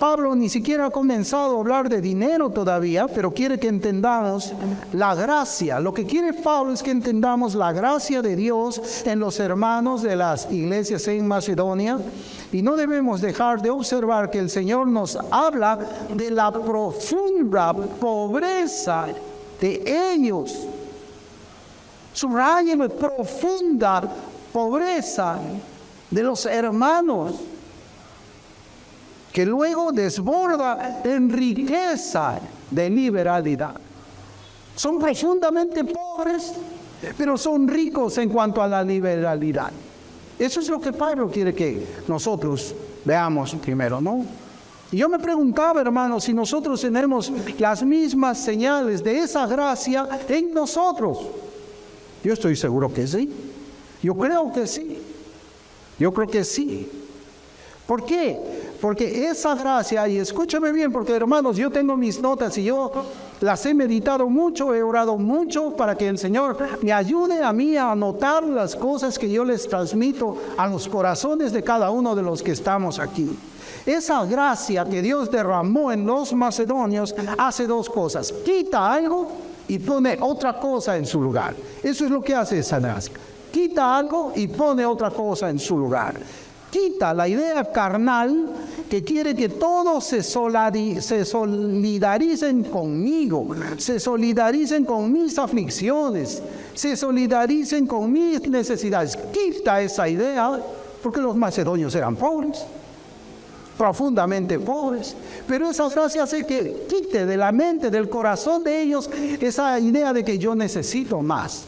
Pablo ni siquiera ha comenzado a hablar de dinero todavía, pero quiere que entendamos la gracia. Lo que quiere Pablo es que entendamos la gracia de Dios en los hermanos de las iglesias en Macedonia. Y no debemos dejar de observar que el Señor nos habla de la profunda pobreza de ellos. Subrayen la profunda pobreza de los hermanos, que luego desborda en riqueza de liberalidad. Son profundamente pobres, pero son ricos en cuanto a la liberalidad. Eso es lo que Pablo quiere que nosotros veamos primero, ¿no? Y yo me preguntaba, hermanos, si nosotros tenemos las mismas señales de esa gracia en nosotros. Yo estoy seguro que sí. Yo creo que sí. Yo creo que sí. ¿Por qué? Porque esa gracia, y escúchame bien, porque hermanos, yo tengo mis notas y yo las he meditado mucho, he orado mucho para que el Señor me ayude a mí a anotar las cosas que yo les transmito a los corazones de cada uno de los que estamos aquí. Esa gracia que Dios derramó en los macedonios hace dos cosas: quita algo y pone otra cosa en su lugar. Eso es lo que hace esa gracia. Quita algo y pone otra cosa en su lugar. Quita la idea carnal que quiere que todos se solidaricen conmigo, se solidaricen con mis aflicciones, se solidaricen con mis necesidades. Quita esa idea, porque los macedonios eran pobres, profundamente pobres, pero esa gracia hace que quite de la mente, del corazón de ellos, esa idea de que yo necesito más.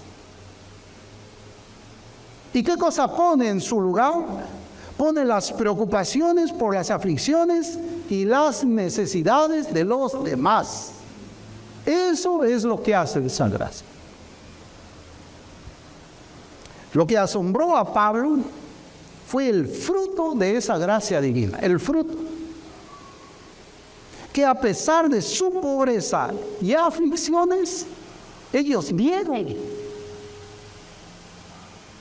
¿Y qué cosa pone en su lugar? Pone las preocupaciones por las aflicciones y las necesidades de los demás. Eso es lo que hace esa gracia. Lo que asombró a Pablo fue el fruto de esa gracia divina. El fruto. Que a pesar de su pobreza y aflicciones, ellos dieron.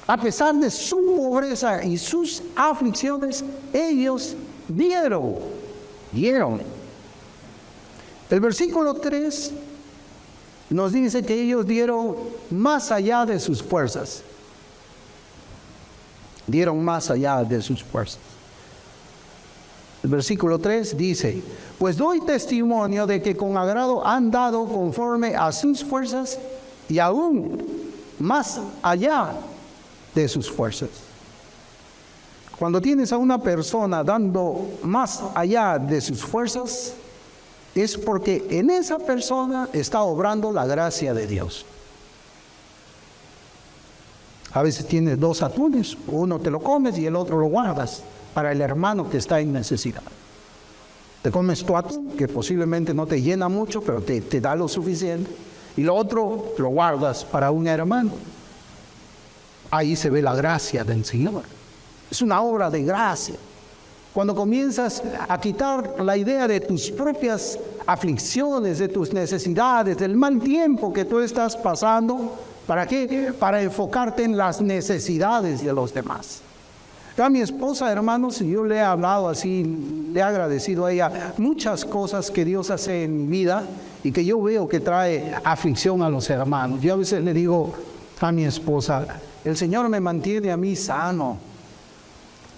A pesar de su pobreza y sus aflicciones, ellos dieron. El versículo 3 nos dice que ellos dieron más allá de sus fuerzas. Dieron más allá de sus fuerzas. El versículo 3 dice: pues doy testimonio de que con agrado han dado conforme a sus fuerzas y aún más allá de sus fuerzas. Cuando tienes a una persona dando más allá de sus fuerzas, es porque en esa persona está obrando la gracia de Dios. A veces tienes 2 atunes, uno te lo comes y el otro lo guardas para el hermano que está en necesidad. Te comes tu atún, que posiblemente no te llena mucho, pero te da lo suficiente, y lo otro lo guardas para un hermano. Ahí se ve la gracia del Señor. Es una obra de gracia. Cuando comienzas a quitar la idea de tus propias aflicciones, de tus necesidades, del mal tiempo que tú estás pasando. ¿Para qué? Para enfocarte en las necesidades de los demás. A mi esposa, hermanos, yo le he hablado así, le he agradecido a ella muchas cosas que Dios hace en mi vida y que yo veo que trae aflicción a los hermanos. Yo a veces le digo a mi esposa, el Señor me mantiene a mí sano.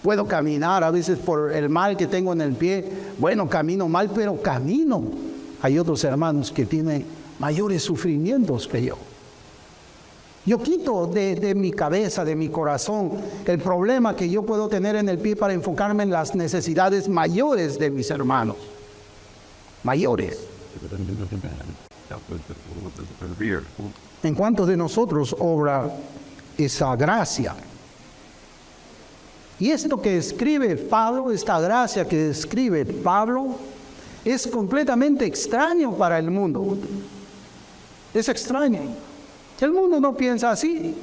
Puedo caminar a veces por el mal que tengo en el pie. Bueno, camino mal, pero camino. Hay otros hermanos que tienen mayores sufrimientos que yo. Yo quito de mi cabeza, de mi corazón, el problema que yo puedo tener en el pie para enfocarme en las necesidades mayores de mis hermanos. Mayores. ¿En cuántos de nosotros obra esa gracia? Y esto que escribe Pablo, esta gracia que escribe Pablo, es completamente extraño para el mundo. Es extraño. El mundo no piensa así,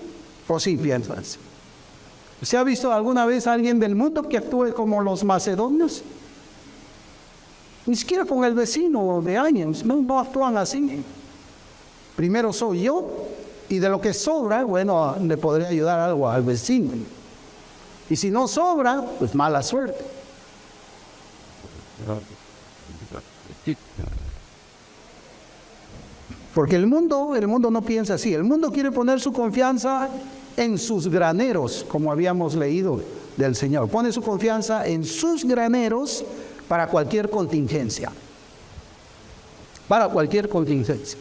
o sí piensa así. ¿Se ha visto alguna vez a alguien del mundo que actúe como los macedonios? Ni siquiera con el vecino de años, no actúan así. Primero soy yo, y de lo que sobra, bueno, le podré ayudar algo al vecino. Y si no sobra, pues mala suerte. Porque el mundo no piensa así. El mundo quiere poner su confianza en sus graneros, como habíamos leído del Señor. Pone su confianza en sus graneros para cualquier contingencia. Para cualquier contingencia.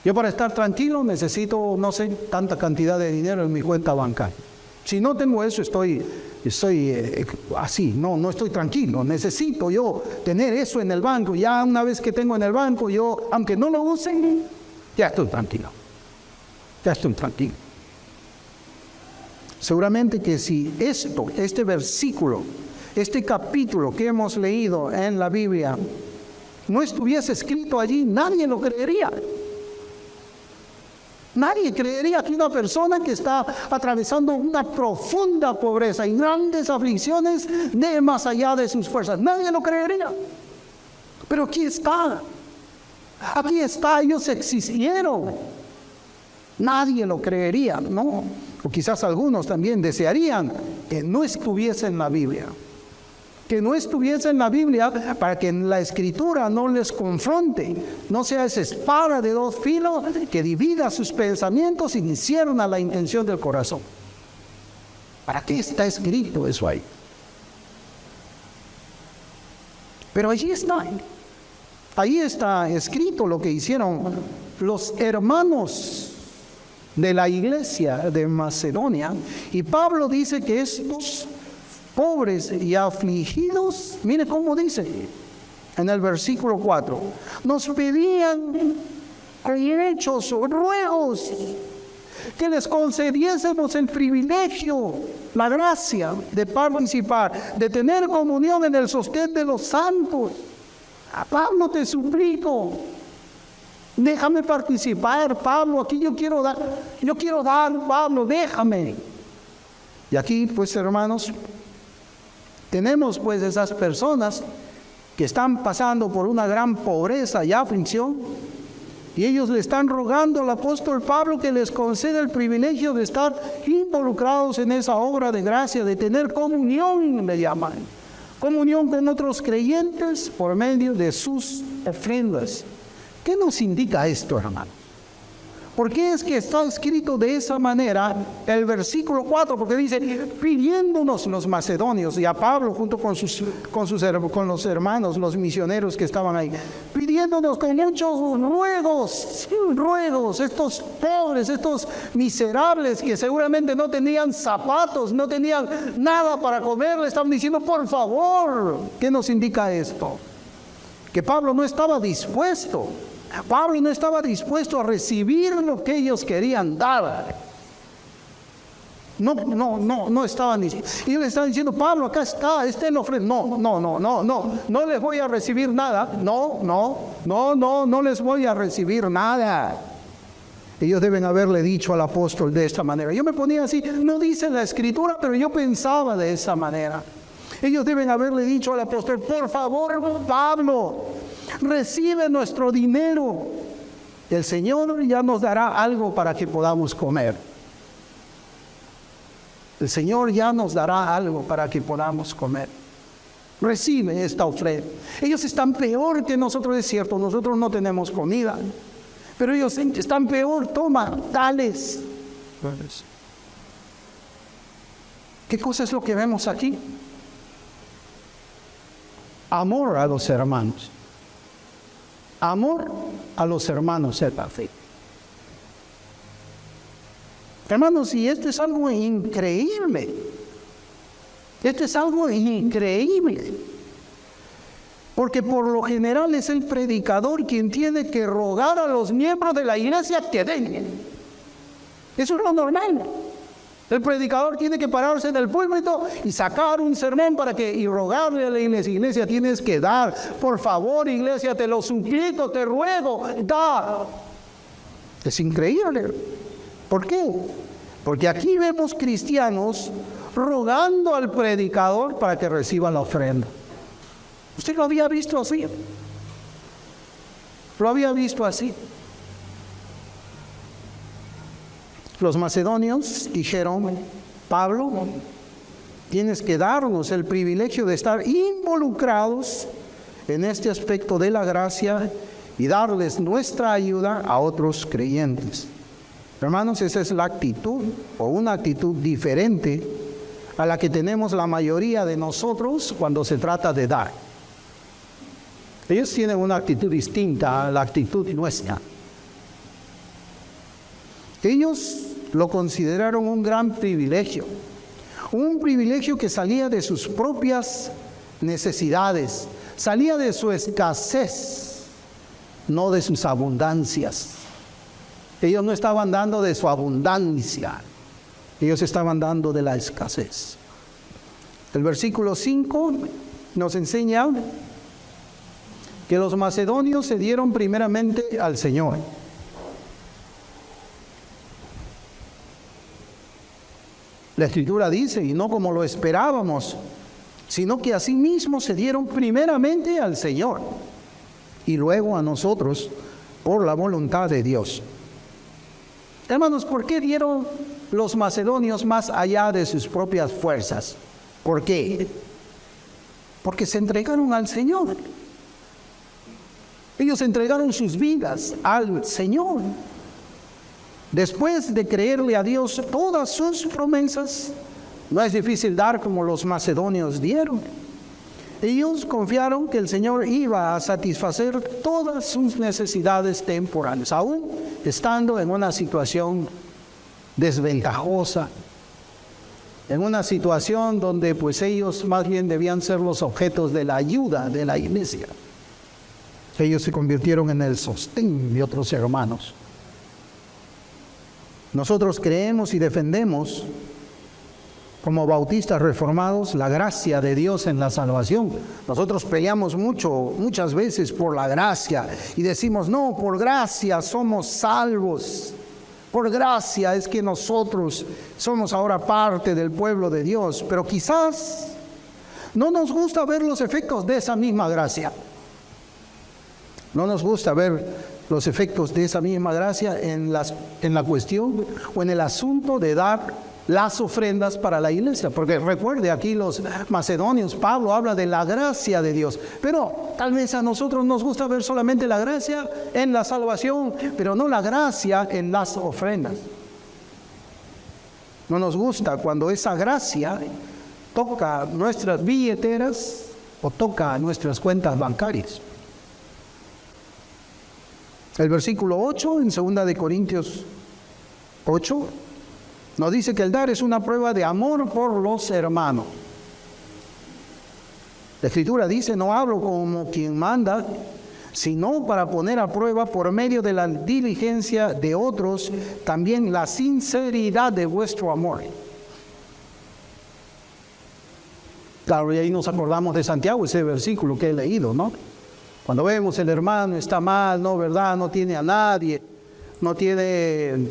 Yo para estar tranquilo necesito, no sé, tanta cantidad de dinero en mi cuenta bancaria. Si no tengo eso, estoy así, no estoy tranquilo. Necesito yo tener eso en el banco. Ya una vez que tengo en el banco, yo, aunque no lo use, ya estoy tranquilo. Ya estoy tranquilo. Seguramente que si este versículo, este capítulo que hemos leído en la Biblia, no estuviese escrito allí, nadie lo creería. Nadie creería que una persona que está atravesando una profunda pobreza y grandes aflicciones de más allá de sus fuerzas. Nadie lo creería. Pero aquí está. Aquí está, ellos existieron. Nadie lo creería, ¿no? O quizás algunos también desearían que no estuviese en la Biblia. Que no estuviese en la Biblia para que en la Escritura no les confronte, no sea esa espada de dos filos que divida sus pensamientos y discierna la intención del corazón. ¿Para qué está escrito eso ahí? Pero allí está. Ahí está escrito lo que hicieron los hermanos de la iglesia de Macedonia. Y Pablo dice que estos pobres y afligidos, mire cómo dice en el versículo 4, nos pedían con hechos ruegos que les concediésemos el privilegio, la gracia de participar, de tener comunión en el sostén de los santos. A Pablo, te suplico, déjame participar, Pablo, aquí yo quiero dar, Pablo, déjame. Y aquí, pues, hermanos, tenemos pues esas personas que están pasando por una gran pobreza y aflicción, y ellos le están rogando al apóstol Pablo que les conceda el privilegio de estar involucrados en esa obra de gracia, de tener comunión, le llaman, comunión con otros creyentes por medio de sus ofrendas. ¿Qué nos indica esto, hermano? ¿Por qué es que está escrito de esa manera el versículo 4? Porque dice, pidiéndonos los macedonios, y a Pablo junto con los hermanos, los misioneros que estaban ahí, pidiéndonos con muchos ruegos, estos pobres, estos miserables que seguramente no tenían zapatos, no tenían nada para comer, le estaban diciendo, por favor. ¿Qué nos indica esto? Que Pablo no estaba dispuesto. Pablo no estaba dispuesto a recibir lo que ellos querían dar. No estaban dispuestos. Y le estaban diciendo, Pablo, acá está, en la ofrenda. No les voy a recibir nada. No les voy a recibir nada. Ellos deben haberle dicho al apóstol de esta manera. Yo me ponía así, no dice la Escritura, pero yo pensaba de esa manera. Ellos deben haberle dicho al apóstol: por favor, Pablo, recibe nuestro dinero. El Señor ya nos dará algo para que podamos comer. El Señor ya nos dará algo para que podamos comer. Recibe esta ofrenda. Ellos están peor que nosotros, es cierto, nosotros no tenemos comida, pero ellos están peor. Toma, dales. ¿Qué cosa es lo que vemos aquí? Amor a los hermanos. Amor a los hermanos es la fe. Hermanos, y esto es algo increíble. Esto es algo increíble. Porque por lo general es el predicador quien tiene que rogar a los miembros de la iglesia que den. Eso es lo normal. El predicador tiene que pararse en el púlpito y sacar un sermón y rogarle a la iglesia: iglesia, tienes que dar. Por favor, iglesia, te lo suplico, te ruego, da. Es increíble. ¿Por qué? Porque aquí vemos cristianos rogando al predicador para que reciba la ofrenda. ¿Usted lo había visto así? ¿Lo había visto así? Los macedonios dijeron: Pablo, tienes que darnos el privilegio de estar involucrados en este aspecto de la gracia y darles nuestra ayuda a otros creyentes. Hermanos, esa es la actitud, o una actitud diferente a la que tenemos la mayoría de nosotros cuando se trata de dar. Ellos tienen una actitud distinta a la actitud nuestra. Ellos lo consideraron un gran privilegio que salía de sus propias necesidades, salía de su escasez, no de sus abundancias. Ellos no estaban dando de su abundancia, ellos estaban dando de la escasez. El versículo 5 nos enseña que los macedonios se dieron primeramente al Señor. La Escritura dice: y no como lo esperábamos, sino que asimismo se dieron primeramente al Señor y luego a nosotros por la voluntad de Dios. Hermanos, ¿por qué dieron los macedonios más allá de sus propias fuerzas? ¿Por qué? Porque se entregaron al Señor. Ellos entregaron sus vidas al Señor. Después de creerle a Dios todas sus promesas, no es difícil dar como los macedonios dieron. Ellos confiaron que el Señor iba a satisfacer todas sus necesidades temporales, aún estando en una situación desventajosa, en una situación donde pues ellos más bien debían ser los objetos de la ayuda de la iglesia. Ellos se convirtieron en el sostén de otros hermanos. Nosotros creemos y defendemos, como bautistas reformados, la gracia de Dios en la salvación. Nosotros peleamos muchas veces por la gracia y decimos: no, por gracia somos salvos. Por gracia es que nosotros somos ahora parte del pueblo de Dios. Pero quizás no nos gusta ver los efectos de esa misma gracia. No nos gusta ver los efectos de esa misma gracia en la cuestión o en el asunto de dar las ofrendas para la iglesia. Porque recuerde, aquí los macedonios, Pablo habla de la gracia de Dios. Pero tal vez a nosotros nos gusta ver solamente la gracia en la salvación, pero no la gracia en las ofrendas. No nos gusta cuando esa gracia toca nuestras billeteras o toca nuestras cuentas bancarias. El versículo 8 en 2 de Corintios 8 nos dice que el dar es una prueba de amor por los hermanos. La Escritura dice: no hablo como quien manda, sino para poner a prueba por medio de la diligencia de otros también la sinceridad de vuestro amor. Claro, y ahí nos acordamos de Santiago, ese versículo que he leído, ¿no? Cuando vemos el hermano está mal, ¿no? ¿Verdad? No tiene a nadie, no tiene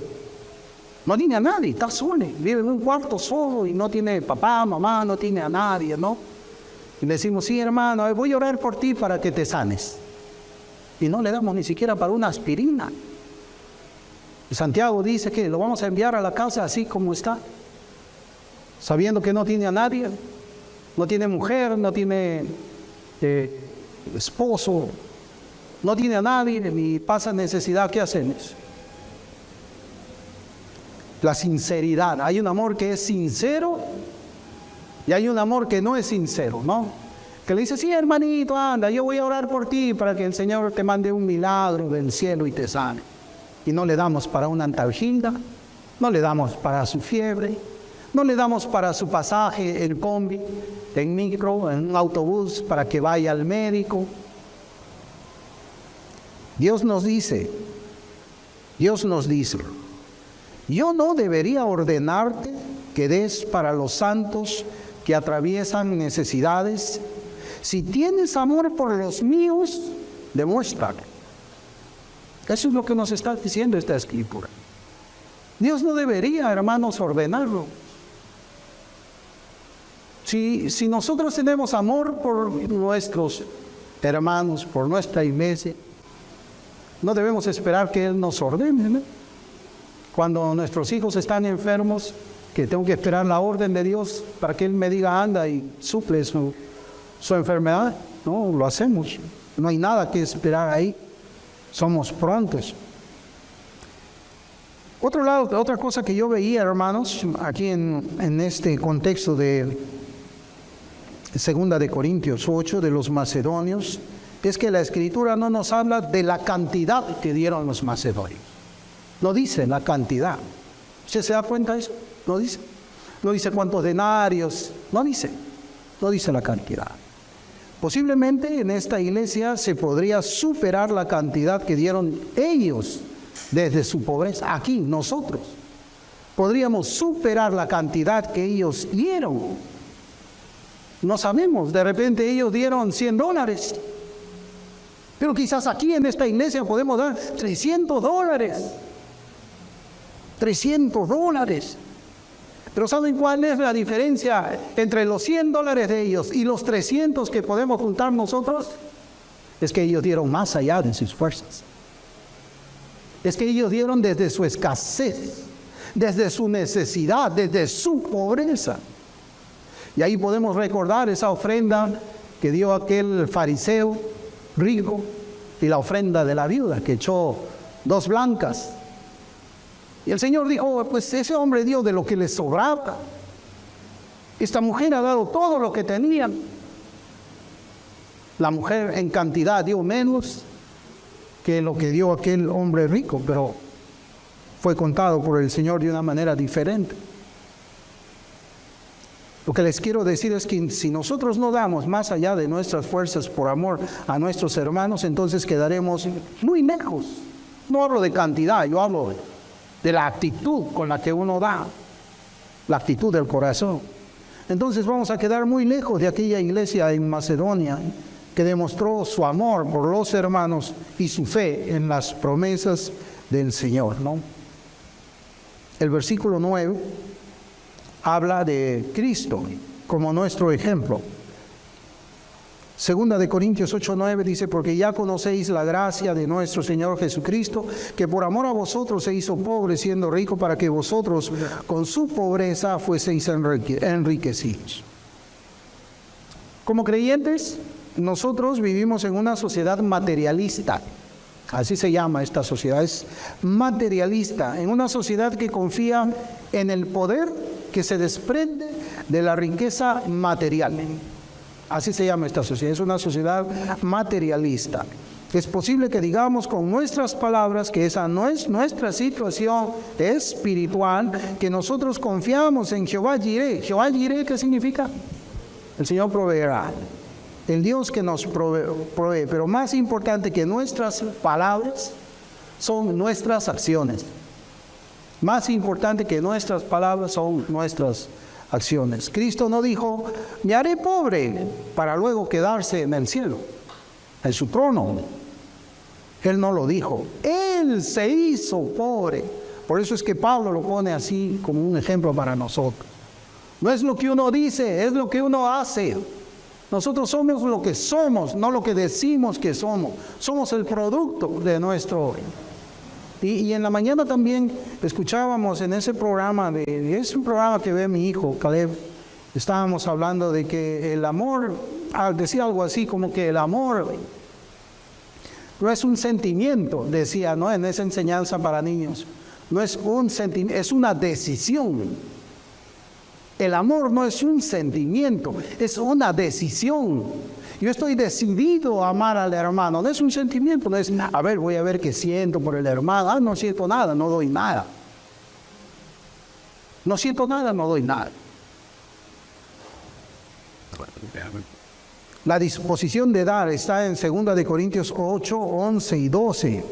a nadie, está solo, vive en un cuarto solo y no tiene papá, mamá, no tiene a nadie, ¿no? Y le decimos, sí, hermano, voy a orar por ti para que te sanes. Y no le damos ni siquiera para una aspirina. Y Santiago dice que lo vamos a enviar a la casa así como está, sabiendo que no tiene a nadie, no tiene mujer, no tiene esposo, no tiene a nadie, ni pasa necesidad. ¿Qué hacemos? La sinceridad. Hay un amor que es sincero y hay un amor que no es sincero, ¿no? Que le dice, sí, hermanito, anda, yo voy a orar por ti para que el Señor te mande un milagro del cielo y te sane. Y no le damos para una antalgina, no le damos para su fiebre, no le damos para su pasaje en combi, en micro, en un autobús para que vaya al médico. Dios nos dice, yo no debería ordenarte que des para los santos que atraviesan necesidades. Si tienes amor por los míos, demuéstralo. Eso es lo que nos está diciendo esta escritura. Dios no debería, hermanos, ordenarlo. Si nosotros tenemos amor por nuestros hermanos, por nuestra iglesia, no debemos esperar que Él nos ordene, ¿no? Cuando nuestros hijos están enfermos, que tengo que esperar la orden de Dios para que Él me diga, anda y suple su enfermedad. No, lo hacemos. No hay nada que esperar ahí. Somos prontos. Otra cosa que yo veía, hermanos, aquí en este contexto de 2 de Corintios 8, de los macedonios, es que la Escritura no nos habla de la cantidad que dieron los macedonios. No dice la cantidad. ¿Usted se da cuenta de eso? No dice. No dice cuántos denarios. No dice la cantidad. Posiblemente en esta iglesia se podría superar la cantidad que dieron ellos desde su pobreza. Aquí, nosotros, podríamos superar la cantidad que ellos dieron. No sabemos, de repente ellos dieron $100. Pero quizás aquí en esta iglesia podemos dar $300. $300. Pero ¿saben cuál es la diferencia entre los $100 de ellos y los 300 que podemos juntar nosotros? Es que ellos dieron más allá de sus fuerzas. Es que ellos dieron desde su escasez, desde su necesidad, desde su pobreza. Y ahí podemos recordar esa ofrenda que dio aquel fariseo rico y la ofrenda de la viuda que echó 2 blancas. Y el Señor dijo, pues ese hombre dio de lo que le sobraba. Esta mujer ha dado todo lo que tenía. La mujer en cantidad dio menos que lo que dio aquel hombre rico, pero fue contado por el Señor de una manera diferente. Lo que les quiero decir es que si nosotros no damos más allá de nuestras fuerzas por amor a nuestros hermanos, entonces quedaremos muy lejos. No hablo de cantidad, yo hablo de la actitud con la que uno da, la actitud del corazón. Entonces vamos a quedar muy lejos de aquella iglesia en Macedonia que demostró su amor por los hermanos y su fe en las promesas del Señor, ¿no? El versículo 9 habla de Cristo como nuestro ejemplo. 2 de Corintios 8:9 dice, porque ya conocéis la gracia de nuestro Señor Jesucristo, que por amor a vosotros se hizo pobre siendo rico, para que vosotros con su pobreza fueseis enriquecidos. Como creyentes, nosotros vivimos en una sociedad materialista. Así se llama esta sociedad, es materialista, en una sociedad que confía en el poder que se desprende de la riqueza material. Así se llama esta sociedad, es una sociedad materialista. Es posible que digamos con nuestras palabras que esa no es nuestra situación espiritual, que nosotros confiamos en Jehová Jireh. Jehová Jireh, ¿qué significa? El Señor proveerá. El Dios que nos provee, pero más importante que nuestras palabras son nuestras acciones. Más importante que nuestras palabras son nuestras acciones. Cristo no dijo, me haré pobre para luego quedarse en el cielo, en su trono. Él no lo dijo. Él se hizo pobre. Por eso es que Pablo lo pone así como un ejemplo para nosotros. No es lo que uno dice, es lo que uno hace. Nosotros somos lo que somos, no lo que decimos que somos. Somos el producto de nuestro... Y en la mañana también escuchábamos en ese programa, es un programa que ve mi hijo, Caleb, estábamos hablando de que el amor, decía algo así como que el amor no es un sentimiento, decía, ¿no? En esa enseñanza para niños. No es un sentimiento, es una decisión. El amor no es un sentimiento, es una decisión. Yo estoy decidido a amar al hermano. No es un sentimiento, no es, a ver, voy a ver qué siento por el hermano. Ah, no siento nada, no doy nada. No siento nada, no doy nada. La disposición de dar está en 2 Corintios 8, 11 y 12.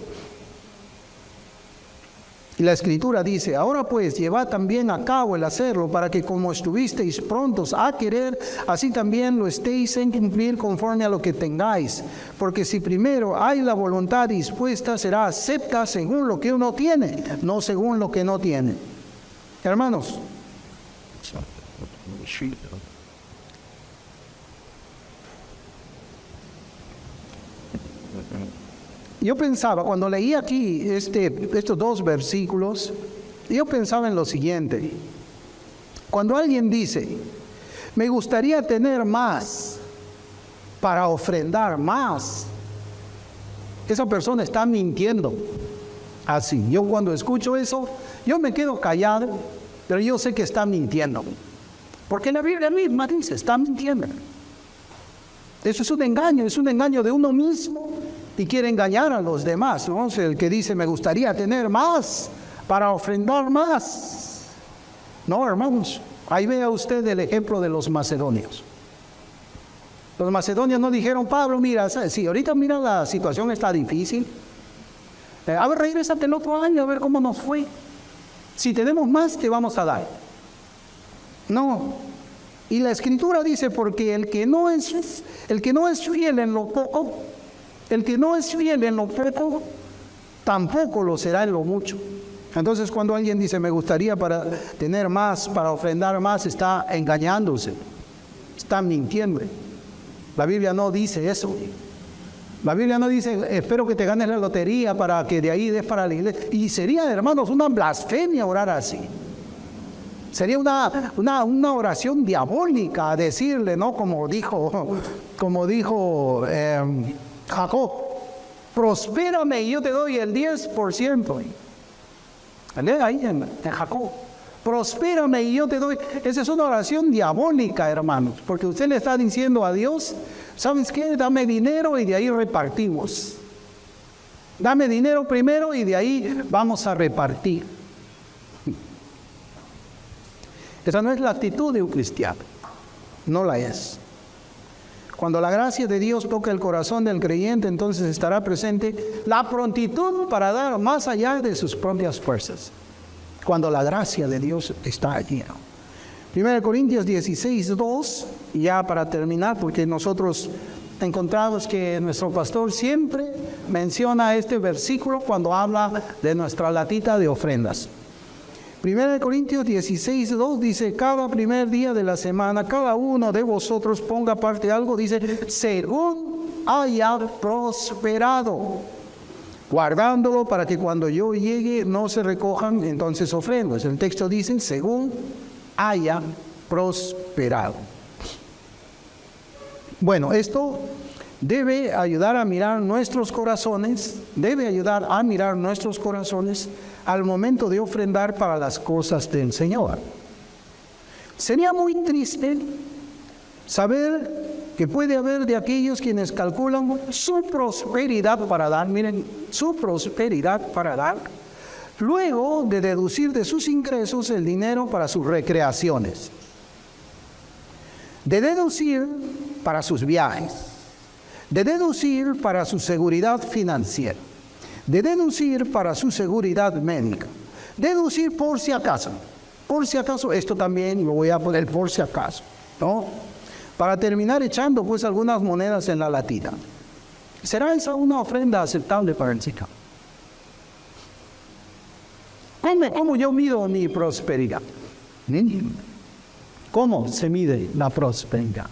Y la Escritura dice, ahora pues llevad también a cabo el hacerlo, para que como estuvisteis prontos a querer, así también lo estéis en cumplir conforme a lo que tengáis. Porque si primero hay la voluntad dispuesta, será acepta según lo que uno tiene, no según lo que no tiene. Hermanos, yo pensaba, cuando leí aquí estos dos versículos, yo pensaba en lo siguiente. Cuando alguien dice, me gustaría tener más para ofrendar más, esa persona está mintiendo. Así, yo cuando escucho eso, yo me quedo callado, pero yo sé que está mintiendo. Porque la Biblia misma dice, está mintiendo. Eso es un engaño de uno mismo. Y quiere engañar a los demás, ¿no? El que dice, me gustaría tener más para ofrendar más. No, hermanos, ahí vea usted el ejemplo de los macedonios. Los macedonios no dijeron, Pablo, mira, si ahorita mira la situación está difícil. A ver, regrésate el otro año a ver cómo nos fue. Si tenemos más, te vamos a dar. No. Y la Escritura dice, porque el que no es fiel en lo poco, el que no es fiel en lo poco, tampoco lo será en lo mucho. Entonces, cuando alguien dice, me gustaría para tener más, para ofrendar más, está engañándose, está mintiendo. La Biblia no dice eso. La Biblia no dice, espero que te ganes la lotería para que de ahí des para la iglesia. Y sería, hermanos, una blasfemia orar así. Sería una oración diabólica decirle, ¿no? Como dijo Jacob, prospérame y yo te doy el 10%. Lee ahí en Jacob, prospérame y yo te doy. Esa es una oración diabólica, hermanos, porque usted le está diciendo a Dios, ¿sabes qué? Dame dinero y de ahí repartimos. Dame dinero primero y de ahí vamos a repartir. Esa no es la actitud de un cristiano, no la es. Cuando la gracia de Dios toca el corazón del creyente, entonces estará presente la prontitud para dar más allá de sus propias fuerzas. Cuando la gracia de Dios está allí. 1 Corintios 16, 2, ya para terminar, porque nosotros encontramos que nuestro pastor siempre menciona este versículo cuando habla de nuestra latita de ofrendas. 1 Corintios 16, 2 dice, cada primer día de la semana, cada uno de vosotros ponga aparte algo, dice, según haya prosperado, guardándolo para que cuando yo llegue no se recojan entonces ofrendas. El texto dice, según haya prosperado. Bueno, esto debe ayudar a mirar nuestros corazones, al momento de ofrendar para las cosas del Señor. Sería muy triste saber que puede haber de aquellos quienes calculan su prosperidad para dar, miren, su prosperidad para dar, luego de deducir de sus ingresos el dinero para sus recreaciones, de deducir para sus viajes, de deducir para su seguridad financiera, de deducir para su seguridad médica, deducir por si acaso, esto también lo voy a poner por si acaso, ¿no? Para terminar echando pues algunas monedas en la latita. ¿Será esa una ofrenda aceptable para el Señor? ¿Cómo yo mido mi prosperidad? ¿Cómo se mide la prosperidad?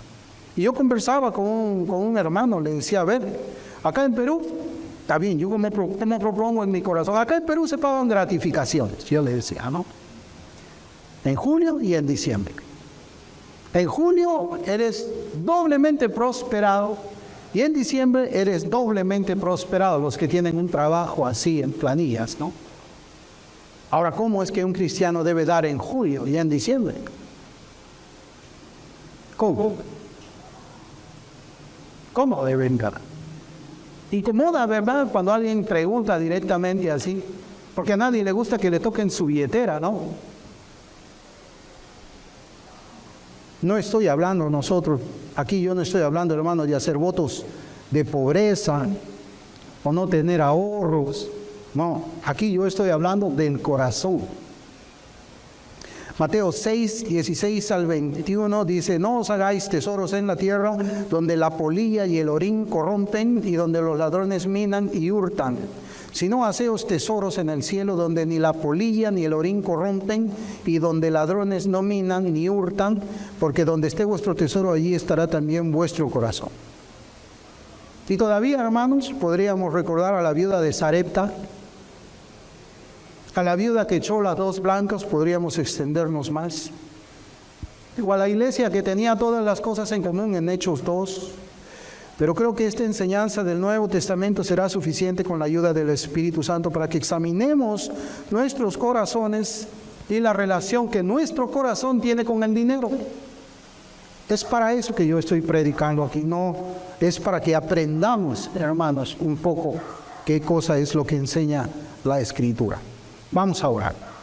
Y yo conversaba con un hermano, le decía, a ver, acá en Perú, está bien, yo me propongo en mi corazón, acá en Perú se pagan gratificaciones. Yo le decía, ¿no? En julio y en diciembre. En julio eres doblemente prosperado y en diciembre eres doblemente prosperado, los que tienen un trabajo así en planillas, ¿no? Ahora, ¿cómo es que un cristiano debe dar en julio y en diciembre? ¿Cómo? ¿Cómo deben dar? Incomoda, ¿verdad? Cuando alguien pregunta directamente así, porque a nadie le gusta que le toquen su billetera, ¿no? No estoy hablando nosotros, aquí yo no estoy hablando, hermano, de hacer votos de pobreza o no tener ahorros. No, aquí yo estoy hablando del corazón. Mateo 6, 16 al 21 dice, no os hagáis tesoros en la tierra, donde la polilla y el orín corrompen y donde los ladrones minan y hurtan. Sino haceos tesoros en el cielo, donde ni la polilla ni el orín corrompen y donde ladrones no minan ni hurtan, porque donde esté vuestro tesoro, allí estará también vuestro corazón. Y todavía, hermanos, podríamos recordar a la viuda de Sarepta, a la viuda que echó las 2 blancas, podríamos extendernos más. Igual la iglesia que tenía todas las cosas en común en Hechos 2. Pero creo que esta enseñanza del Nuevo Testamento será suficiente con la ayuda del Espíritu Santo para que examinemos nuestros corazones y la relación que nuestro corazón tiene con el dinero. Es para eso que yo estoy predicando aquí, no es para que aprendamos, hermanos, un poco qué cosa es lo que enseña la Escritura. Vamos a orar.